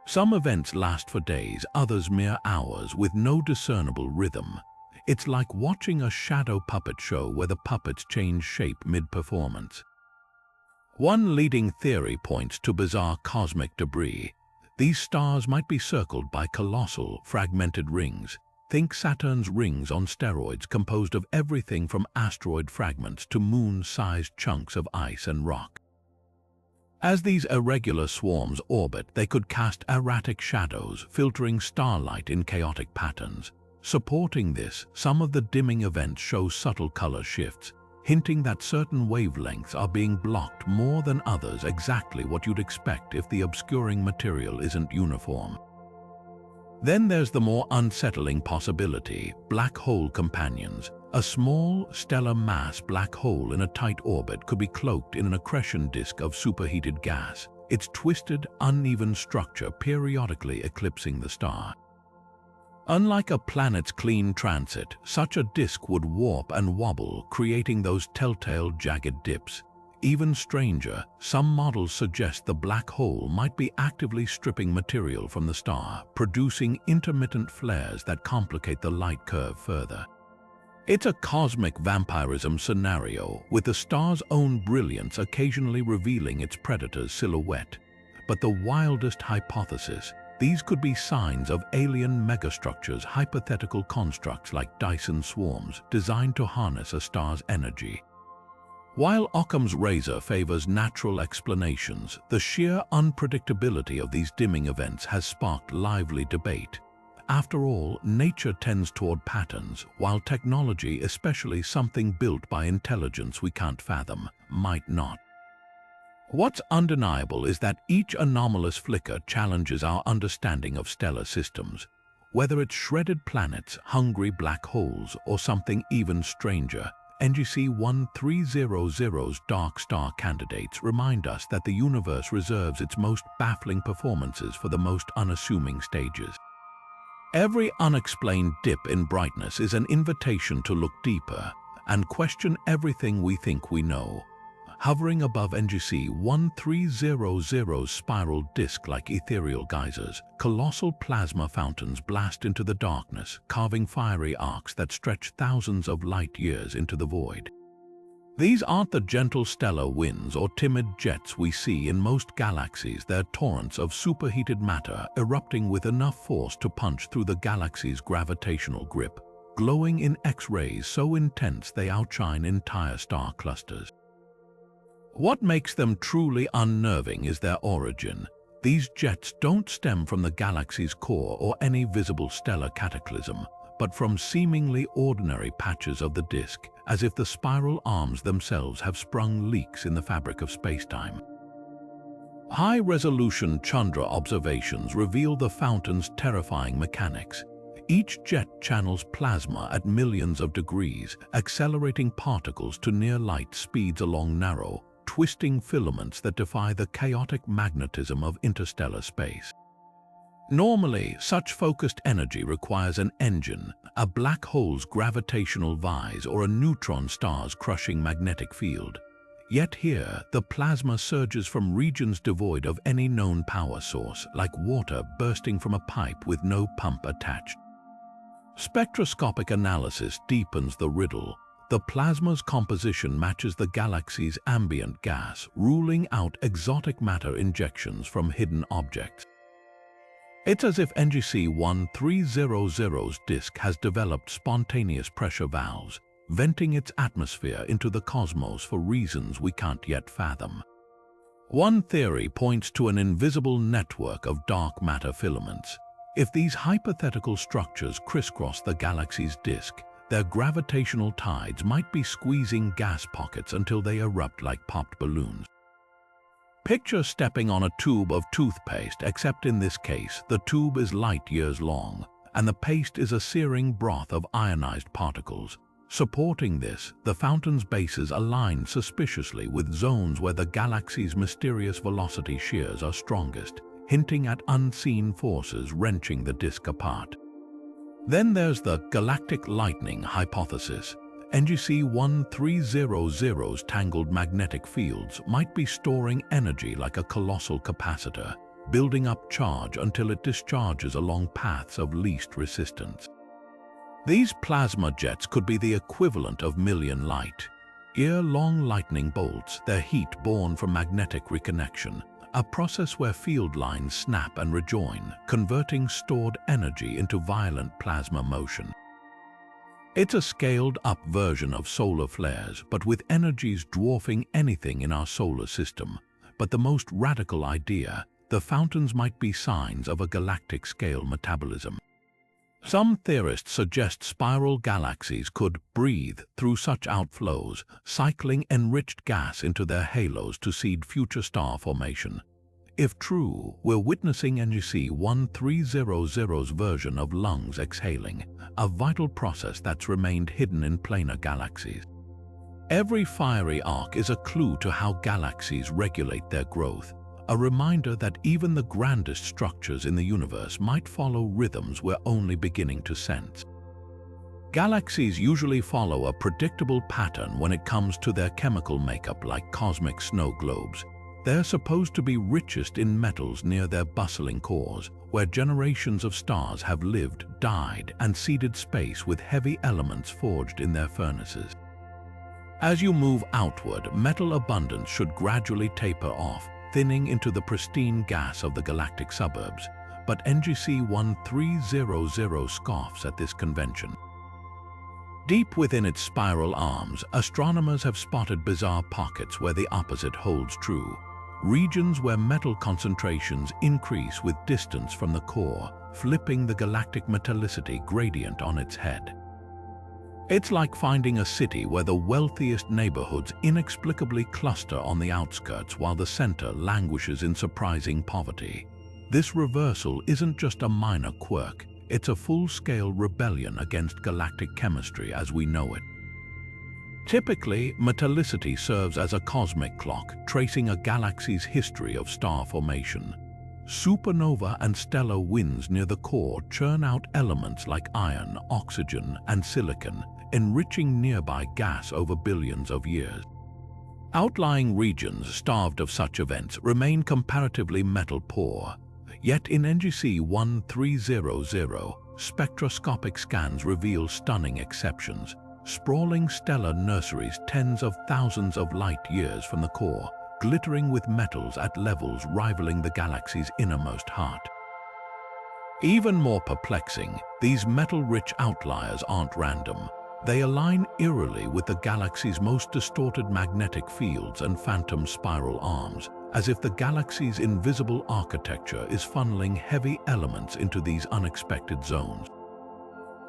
Some events last for days, others mere hours, with no discernible rhythm. It's like watching a shadow puppet show where the puppets change shape mid-performance. One leading theory points to bizarre cosmic debris. These stars might be circled by colossal, fragmented rings. Think Saturn's rings on steroids, composed of everything from asteroid fragments to moon-sized chunks of ice and rock. As these irregular swarms orbit, they could cast erratic shadows, filtering starlight in chaotic patterns. Supporting this, some of the dimming events show subtle color shifts, hinting that certain wavelengths are being blocked more than others, exactly what you'd expect if the obscuring material isn't uniform. Then there's the more unsettling possibility: black hole companions. A small, stellar mass black hole in a tight orbit could be cloaked in an accretion disk of superheated gas, its twisted, uneven structure periodically eclipsing the star. Unlike a planet's clean transit, such a disk would warp and wobble, creating those telltale jagged dips. Even stranger, some models suggest the black hole might be actively stripping material from the star, producing intermittent flares that complicate the light curve further. It's a cosmic vampirism scenario, with the star's own brilliance occasionally revealing its predator's silhouette. But the wildest hypothesis: these could be signs of alien megastructures, hypothetical constructs like Dyson swarms, designed to harness a star's energy. While Occam's razor favors natural explanations, the sheer unpredictability of these dimming events has sparked lively debate. After all, nature tends toward patterns, while technology, especially something built by intelligence we can't fathom, might not. What's undeniable is that each anomalous flicker challenges our understanding of stellar systems. Whether it's shredded planets, hungry black holes, or something even stranger, NGC 1300's dark star candidates remind us that the universe reserves its most baffling performances for the most unassuming stages. Every unexplained dip in brightness is an invitation to look deeper and question everything we think we know. Hovering above NGC 1300's spiral disk like ethereal geysers, colossal plasma fountains blast into the darkness, carving fiery arcs that stretch thousands of light years into the void. These aren't the gentle stellar winds or timid jets we see in most galaxies. They're torrents of superheated matter erupting with enough force to punch through the galaxy's gravitational grip, glowing in X-rays so intense they outshine entire star clusters. What makes them truly unnerving is their origin. These jets don't stem from the galaxy's core or any visible stellar cataclysm, but from seemingly ordinary patches of the disk, as if the spiral arms themselves have sprung leaks in the fabric of spacetime. High-resolution Chandra observations reveal the fountain's terrifying mechanics. Each jet channels plasma at millions of degrees, accelerating particles to near-light speeds along narrow, twisting filaments that defy the chaotic magnetism of interstellar space. Normally, such focused energy requires an engine, a black hole's gravitational vise, or a neutron star's crushing magnetic field. Yet here, the plasma surges from regions devoid of any known power source, like water bursting from a pipe with no pump attached. Spectroscopic analysis deepens the riddle. The plasma's composition matches the galaxy's ambient gas, ruling out exotic matter injections from hidden objects. It's as if NGC 1300's disk has developed spontaneous pressure valves, venting its atmosphere into the cosmos for reasons we can't yet fathom. One theory points to an invisible network of dark matter filaments. If these hypothetical structures crisscross the galaxy's disk, their gravitational tides might be squeezing gas pockets until they erupt like popped balloons. Picture stepping on a tube of toothpaste, except in this case, the tube is light years long, and the paste is a searing broth of ionized particles. Supporting this, the fountain's bases align suspiciously with zones where the galaxy's mysterious velocity shears are strongest, hinting at unseen forces wrenching the disk apart. Then there's the galactic lightning hypothesis. NGC 1300's tangled magnetic fields might be storing energy like a colossal capacitor, building up charge until it discharges along paths of least resistance. These plasma jets could be the equivalent of million light-year-long lightning bolts, their heat born from magnetic reconnection, a process where field lines snap and rejoin, converting stored energy into violent plasma motion. It's a scaled-up version of solar flares, but with energies dwarfing anything in our solar system. But the most radical idea, the fountains might be signs of a galactic-scale metabolism. Some theorists suggest spiral galaxies could breathe through such outflows, cycling enriched gas into their halos to seed future star formation. If true, we're witnessing NGC 1300's version of lungs exhaling, a vital process that's remained hidden in planar galaxies. Every fiery arc is a clue to how galaxies regulate their growth, a reminder that even the grandest structures in the universe might follow rhythms we're only beginning to sense. Galaxies usually follow a predictable pattern when it comes to their chemical makeup, like cosmic snow globes. They're supposed to be richest in metals near their bustling cores, where generations of stars have lived, died, and seeded space with heavy elements forged in their furnaces. As you move outward, metal abundance should gradually taper off, thinning into the pristine gas of the galactic suburbs, but NGC 1300 scoffs at this convention. Deep within its spiral arms, astronomers have spotted bizarre pockets where the opposite holds true, regions where metal concentrations increase with distance from the core, flipping the galactic metallicity gradient on its head. It's like finding a city where the wealthiest neighborhoods inexplicably cluster on the outskirts while the center languishes in surprising poverty. This reversal isn't just a minor quirk, it's a full-scale rebellion against galactic chemistry as we know it. Typically, metallicity serves as a cosmic clock, tracing a galaxy's history of star formation. Supernova and stellar winds near the core churn out elements like iron, oxygen, and silicon, enriching nearby gas over billions of years. Outlying regions starved of such events remain comparatively metal-poor. Yet in NGC 1300, spectroscopic scans reveal stunning exceptions. Sprawling stellar nurseries tens of thousands of light-years from the core, glittering with metals at levels rivaling the galaxy's innermost heart. Even more perplexing, these metal-rich outliers aren't random. They align eerily with the galaxy's most distorted magnetic fields and phantom spiral arms, as if the galaxy's invisible architecture is funneling heavy elements into these unexpected zones.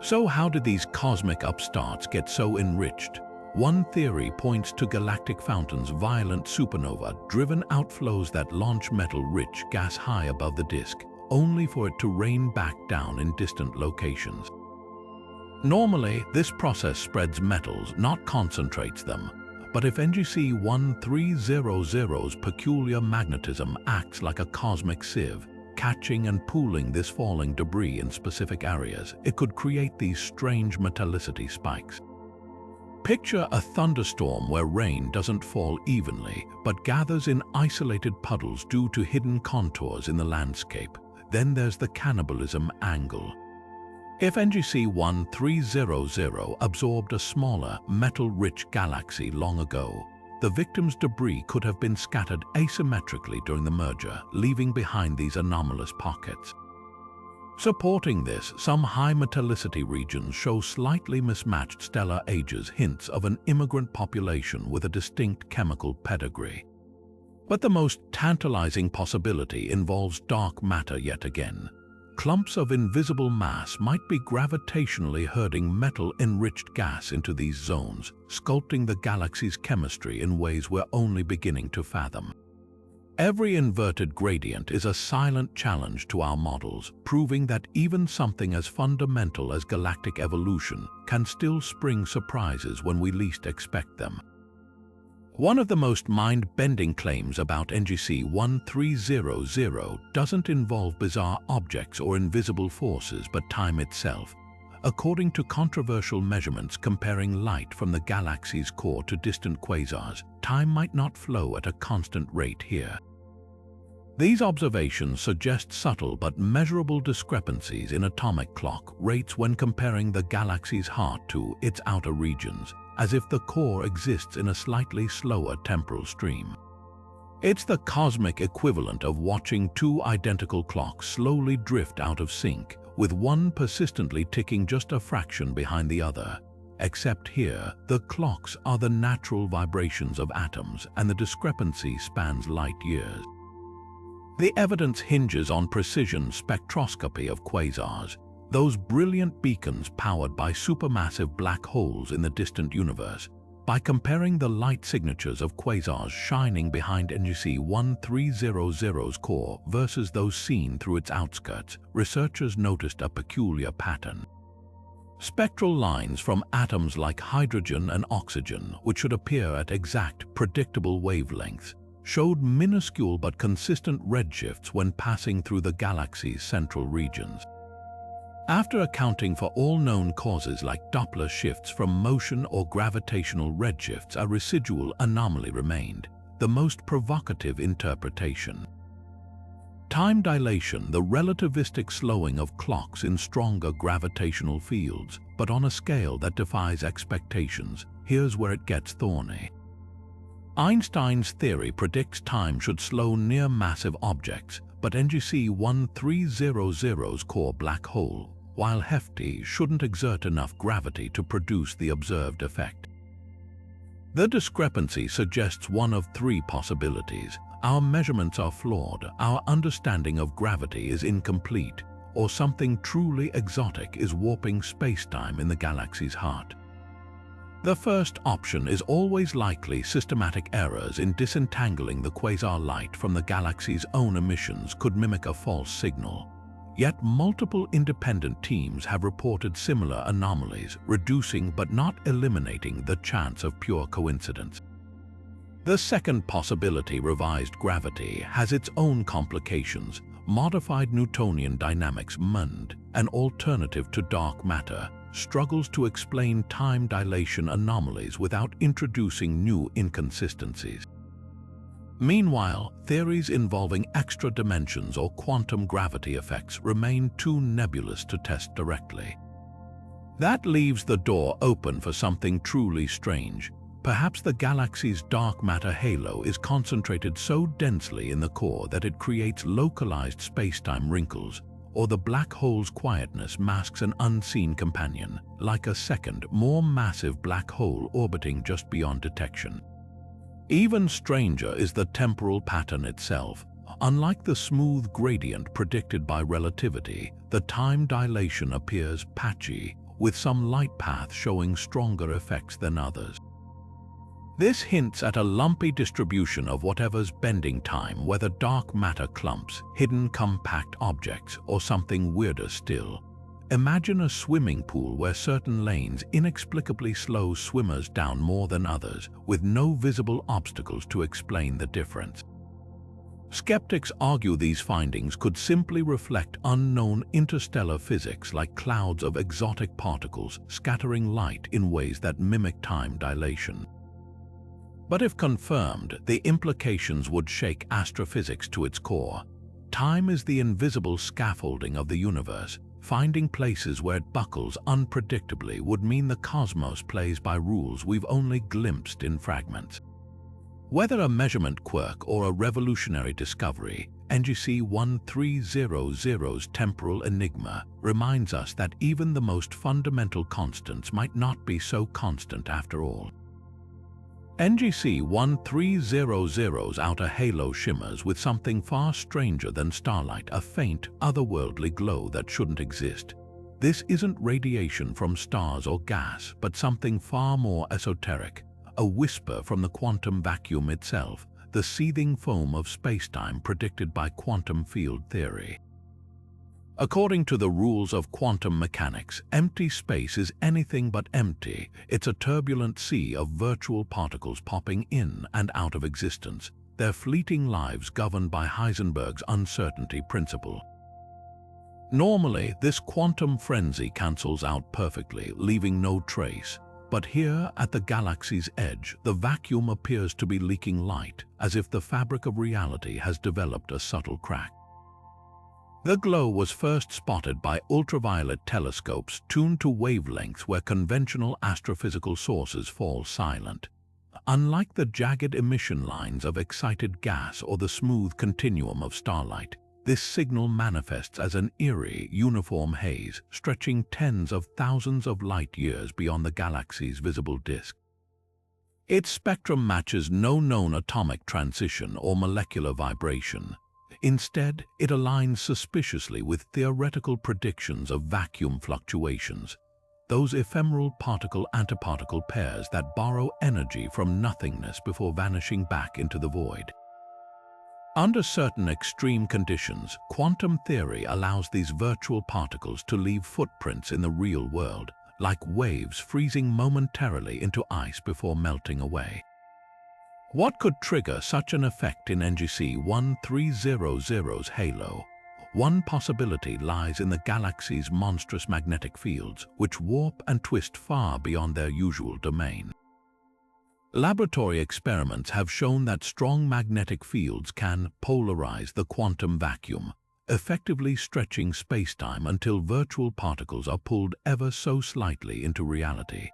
So how did these cosmic upstarts get so enriched? One theory points to galactic fountains' violent supernova-driven outflows that launch metal-rich gas high above the disk, only for it to rain back down in distant locations. Normally, this process spreads metals, not concentrates them. But if NGC 1300's peculiar magnetism acts like a cosmic sieve, catching and pooling this falling debris in specific areas, it could create these strange metallicity spikes. Picture a thunderstorm where rain doesn't fall evenly, but gathers in isolated puddles due to hidden contours in the landscape. Then there's the cannibalism angle. If NGC 1300 absorbed a smaller, metal-rich galaxy long ago, the victim's debris could have been scattered asymmetrically during the merger, leaving behind these anomalous pockets. Supporting this, some high metallicity regions show slightly mismatched stellar ages, hints of an immigrant population with a distinct chemical pedigree. But the most tantalizing possibility involves dark matter yet again. Clumps of invisible mass might be gravitationally herding metal-enriched gas into these zones, sculpting the galaxy's chemistry in ways we're only beginning to fathom. Every inverted gradient is a silent challenge to our models, proving that even something as fundamental as galactic evolution can still spring surprises when we least expect them. One of the most mind-bending claims about NGC 1300 doesn't involve bizarre objects or invisible forces, but time itself. According to controversial measurements comparing light from the galaxy's core to distant quasars, time might not flow at a constant rate here. These observations suggest subtle but measurable discrepancies in atomic clock rates when comparing the galaxy's heart to its outer regions, as if the core exists in a slightly slower temporal stream. It's the cosmic equivalent of watching two identical clocks slowly drift out of sync, with one persistently ticking just a fraction behind the other. Except here, the clocks are the natural vibrations of atoms, and the discrepancy spans light years. The evidence hinges on precision spectroscopy of quasars, those brilliant beacons powered by supermassive black holes in the distant universe. By comparing the light signatures of quasars shining behind NGC 1300's core versus those seen through its outskirts, researchers noticed a peculiar pattern. Spectral lines from atoms like hydrogen and oxygen, which should appear at exact, predictable wavelengths, showed minuscule but consistent redshifts when passing through the galaxy's central regions. After accounting for all known causes like Doppler shifts from motion or gravitational redshifts, a residual anomaly remained, the most provocative interpretation. Time dilation, the relativistic slowing of clocks in stronger gravitational fields, but on a scale that defies expectations. Here's where it gets thorny. Einstein's theory predicts time should slow near massive objects, but NGC 1300's core black hole, while hefty, shouldn't exert enough gravity to produce the observed effect. The discrepancy suggests one of three possibilities. Our measurements are flawed, our understanding of gravity is incomplete, or something truly exotic is warping space-time in the galaxy's heart. The first option is always likely. Systematic errors in disentangling the quasar light from the galaxy's own emissions could mimic a false signal. Yet multiple independent teams have reported similar anomalies, reducing but not eliminating the chance of pure coincidence. The second possibility, revised gravity, has its own complications. Modified Newtonian dynamics (MUND), an alternative to dark matter, struggles to explain time dilation anomalies without introducing new inconsistencies. Meanwhile, theories involving extra dimensions or quantum gravity effects remain too nebulous to test directly. That leaves the door open for something truly strange. Perhaps the galaxy's dark matter halo is concentrated so densely in the core that it creates localized space-time wrinkles, or the black hole's quietness masks an unseen companion, like a second, more massive black hole orbiting just beyond detection. Even stranger is the temporal pattern itself. Unlike the smooth gradient predicted by relativity, the time dilation appears patchy, with some light paths showing stronger effects than others. This hints at a lumpy distribution of whatever's bending time, whether dark matter clumps, hidden compact objects, or something weirder still. Imagine a swimming pool where certain lanes inexplicably slow swimmers down more than others, with no visible obstacles to explain the difference. Skeptics argue these findings could simply reflect unknown interstellar physics, like clouds of exotic particles scattering light in ways that mimic time dilation. But if confirmed, the implications would shake astrophysics to its core. Time is the invisible scaffolding of the universe. Finding places where it buckles unpredictably would mean the cosmos plays by rules we've only glimpsed in fragments. Whether a measurement quirk or a revolutionary discovery, NGC 1300's temporal enigma reminds us that even the most fundamental constants might not be so constant after all. NGC 1300's outer halo shimmers with something far stranger than starlight, a faint, otherworldly glow that shouldn't exist. This isn't radiation from stars or gas, but something far more esoteric, a whisper from the quantum vacuum itself, the seething foam of spacetime predicted by quantum field theory. According to the rules of quantum mechanics, empty space is anything but empty. It's a turbulent sea of virtual particles popping in and out of existence, their fleeting lives governed by Heisenberg's uncertainty principle. Normally, this quantum frenzy cancels out perfectly, leaving no trace. But here, at the galaxy's edge, the vacuum appears to be leaking light, as if the fabric of reality has developed a subtle crack. The glow was first spotted by ultraviolet telescopes tuned to wavelengths where conventional astrophysical sources fall silent. Unlike the jagged emission lines of excited gas or the smooth continuum of starlight, this signal manifests as an eerie, uniform haze stretching tens of thousands of light-years beyond the galaxy's visible disk. Its spectrum matches no known atomic transition or molecular vibration. Instead, it aligns suspiciously with theoretical predictions of vacuum fluctuations, those ephemeral particle-antiparticle pairs that borrow energy from nothingness before vanishing back into the void. Under certain extreme conditions, quantum theory allows these virtual particles to leave footprints in the real world, like waves freezing momentarily into ice before melting away. What could trigger such an effect in NGC 1300's halo? One possibility lies in the galaxy's monstrous magnetic fields, which warp and twist far beyond their usual domain. Laboratory experiments have shown that strong magnetic fields can polarize the quantum vacuum, effectively stretching spacetime until virtual particles are pulled ever so slightly into reality.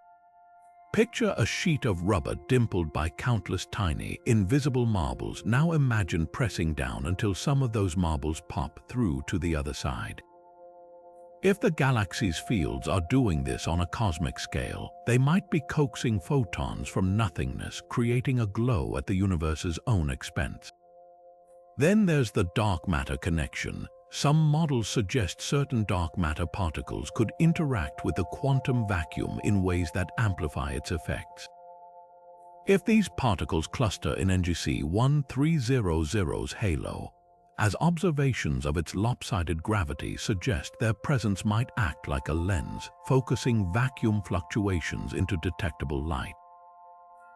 Picture a sheet of rubber dimpled by countless tiny, invisible marbles. Now imagine pressing down until some of those marbles pop through to the other side. If the galaxy's fields are doing this on a cosmic scale, they might be coaxing photons from nothingness, creating a glow at the universe's own expense. Then there's the dark matter connection. Some models suggest certain dark matter particles could interact with the quantum vacuum in ways that amplify its effects. If these particles cluster in NGC 1300's halo, as observations of its lopsided gravity suggest, their presence might act like a lens, focusing vacuum fluctuations into detectable light.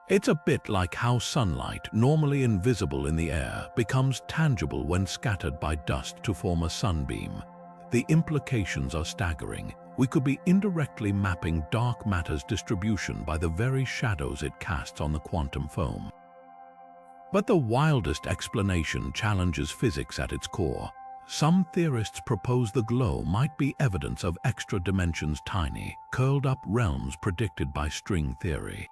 It's a bit like how sunlight, normally invisible in the air, becomes tangible when scattered by dust to form a sunbeam. The implications are staggering. We could be indirectly mapping dark matter's distribution by the very shadows it casts on the quantum foam. But the wildest explanation challenges physics at its core. Some theorists propose the glow might be evidence of extra dimensions, tiny, curled-up realms predicted by string theory.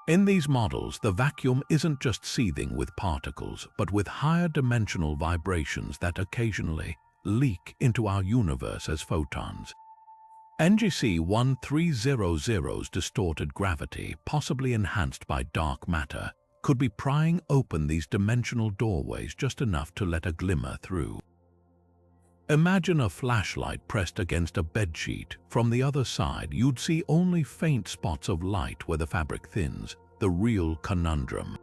In these models, the vacuum isn't just seething with particles, but with higher dimensional vibrations that occasionally leak into our universe as photons. NGC 1300's distorted gravity, possibly enhanced by dark matter, could be prying open these dimensional doorways just enough to let a glimmer through. Imagine a flashlight pressed against a bedsheet. From the other side, you'd see only faint spots of light where the fabric thins, the real conundrum.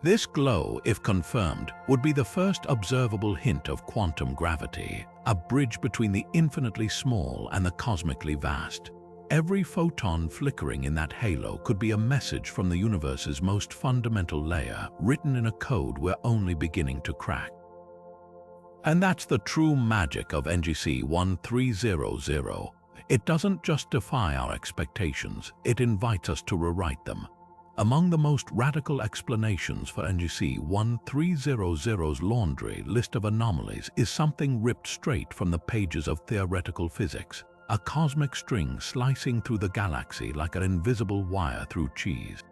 This glow, if confirmed, would be the first observable hint of quantum gravity, a bridge between the infinitely small and the cosmically vast. Every photon flickering in that halo could be a message from the universe's most fundamental layer, written in a code we're only beginning to crack. And that's the true magic of NGC 1300. It doesn't just defy our expectations, it invites us to rewrite them. Among the most radical explanations for NGC 1300's laundry list of anomalies is something ripped straight from the pages of theoretical physics. A cosmic string slicing through the galaxy like an invisible wire through cheese.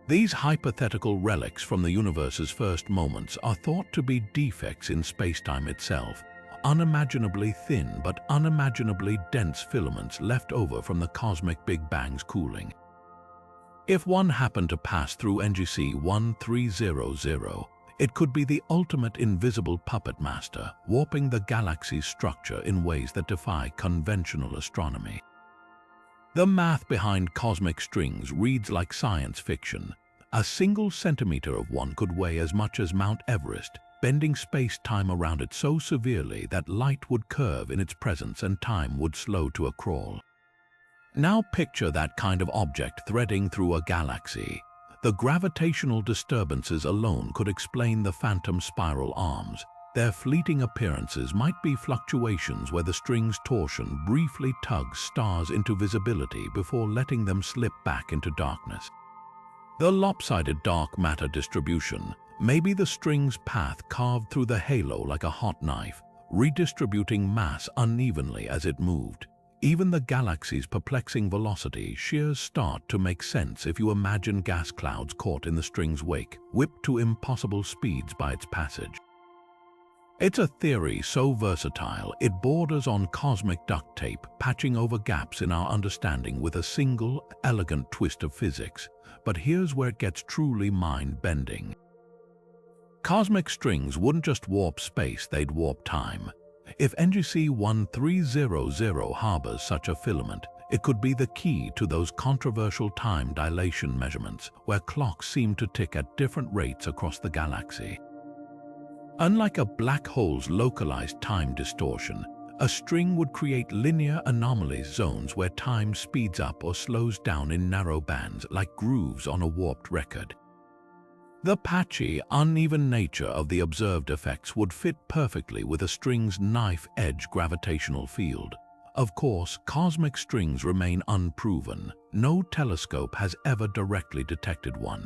These hypothetical relics from the universe's first moments are thought to be defects in spacetime itself, unimaginably thin but unimaginably dense filaments left over from the cosmic Big Bang's cooling. If one happened to pass through NGC 1300, it could be the ultimate invisible puppet master, warping the galaxy's structure in ways that defy conventional astronomy. The math behind cosmic strings reads like science fiction. A single centimeter of one could weigh as much as Mount Everest, bending space-time around it so severely that light would curve in its presence and time would slow to a crawl. Now picture that kind of object threading through a galaxy. The gravitational disturbances alone could explain the phantom spiral arms. Their fleeting appearances might be fluctuations where the string's torsion briefly tugs stars into visibility before letting them slip back into darkness. The lopsided dark matter distribution may be the string's path carved through the halo like a hot knife, redistributing mass unevenly as it moved. Even the galaxy's perplexing velocity shears start to make sense if you imagine gas clouds caught in the string's wake, whipped to impossible speeds by its passage. It's a theory so versatile it borders on cosmic duct tape, patching over gaps in our understanding with a single, elegant twist of physics. But here's where it gets truly mind-bending. Cosmic strings wouldn't just warp space, they'd warp time. If NGC 1300 harbors such a filament, it could be the key to those controversial time dilation measurements where clocks seem to tick at different rates across the galaxy. Unlike a black hole's localized time distortion, a string would create linear anomaly zones where time speeds up or slows down in narrow bands like grooves on a warped record. The patchy, uneven nature of the observed effects would fit perfectly with a string's knife-edge gravitational field. Of course, cosmic strings remain unproven. No telescope has ever directly detected one.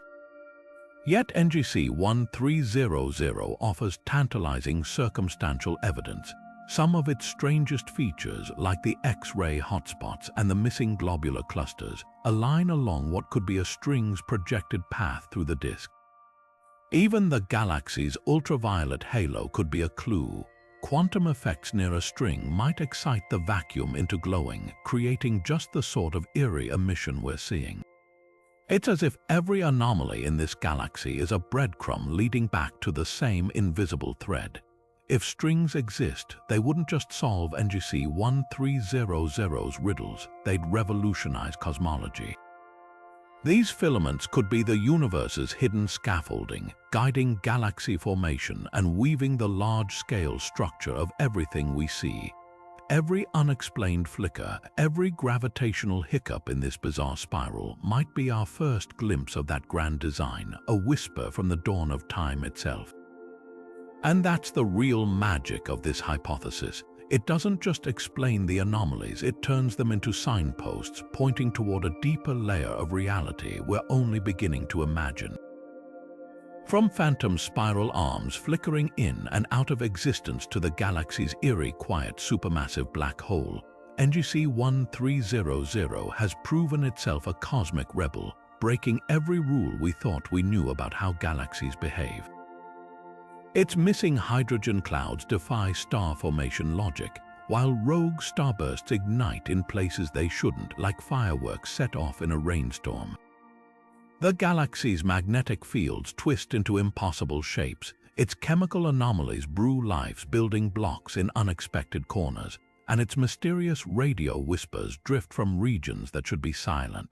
Yet NGC 1300 offers tantalizing circumstantial evidence. Some of its strangest features, like the X-ray hotspots and the missing globular clusters, align along what could be a string's projected path through the disk. Even the galaxy's ultraviolet halo could be a clue. Quantum effects near a string might excite the vacuum into glowing, creating just the sort of eerie emission we're seeing. It's as if every anomaly in this galaxy is a breadcrumb leading back to the same invisible thread. If strings exist, they wouldn't just solve NGC 1300's riddles, they'd revolutionize cosmology. These filaments could be the universe's hidden scaffolding, guiding galaxy formation and weaving the large-scale structure of everything we see. Every unexplained flicker, every gravitational hiccup in this bizarre spiral might be our first glimpse of that grand design, a whisper from the dawn of time itself. And that's the real magic of this hypothesis. It doesn't just explain the anomalies, it turns them into signposts pointing toward a deeper layer of reality we're only beginning to imagine. From phantom spiral arms flickering in and out of existence to the galaxy's eerie, quiet supermassive black hole, NGC 1300 has proven itself a cosmic rebel, breaking every rule we thought we knew about how galaxies behave. Its missing hydrogen clouds defy star formation logic, while rogue starbursts ignite in places they shouldn't, like fireworks set off in a rainstorm. The galaxy's magnetic fields twist into impossible shapes, its chemical anomalies brew life's building blocks in unexpected corners, and its mysterious radio whispers drift from regions that should be silent.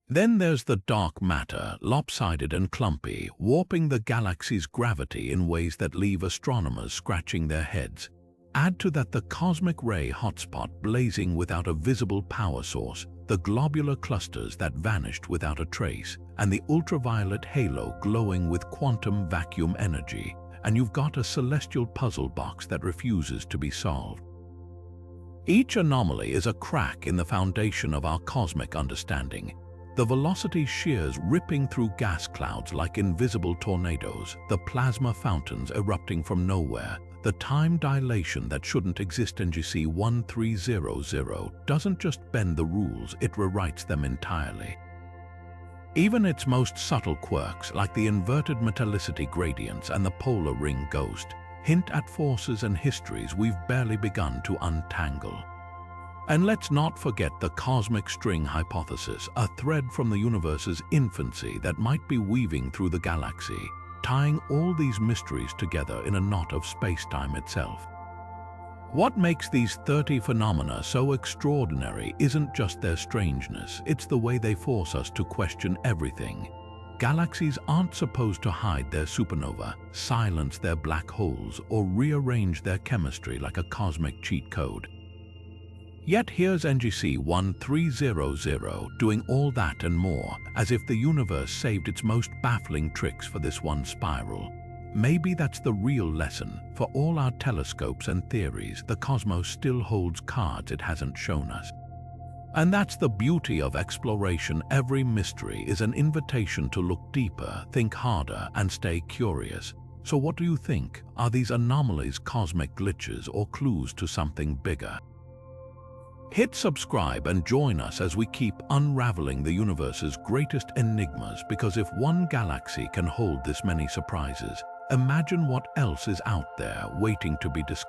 Then there's the dark matter, lopsided and clumpy, warping the galaxy's gravity in ways that leave astronomers scratching their heads. Add to that the cosmic ray hotspot blazing without a visible power source, the globular clusters that vanished without a trace, and the ultraviolet halo glowing with quantum vacuum energy, and you've got a celestial puzzle box that refuses to be solved. Each anomaly is a crack in the foundation of our cosmic understanding. The velocity shears ripping through gas clouds like invisible tornadoes, the plasma fountains erupting from nowhere, the time dilation that shouldn't exist. NGC 1300 doesn't just bend the rules, it rewrites them entirely. Even its most subtle quirks, like the inverted metallicity gradients and the polar ring ghost, hint at forces and histories we've barely begun to untangle. And let's not forget the cosmic string hypothesis, a thread from the universe's infancy that might be weaving through the galaxy, tying all these mysteries together in a knot of space-time itself. What makes these 30 phenomena so extraordinary isn't just their strangeness, it's the way they force us to question everything. Galaxies aren't supposed to hide their supernova, silence their black holes, or rearrange their chemistry like a cosmic cheat code. Yet here's NGC 1300 doing all that and more, as if the universe saved its most baffling tricks for this one spiral. Maybe that's the real lesson. For all our telescopes and theories, the cosmos still holds cards it hasn't shown us. And that's the beauty of exploration. Every mystery is an invitation to look deeper, think harder, and stay curious. So what do you think? Are these anomalies cosmic glitches or clues to something bigger? Hit subscribe and join us as we keep unraveling the universe's greatest enigmas, because if one galaxy can hold this many surprises, imagine what else is out there waiting to be discovered.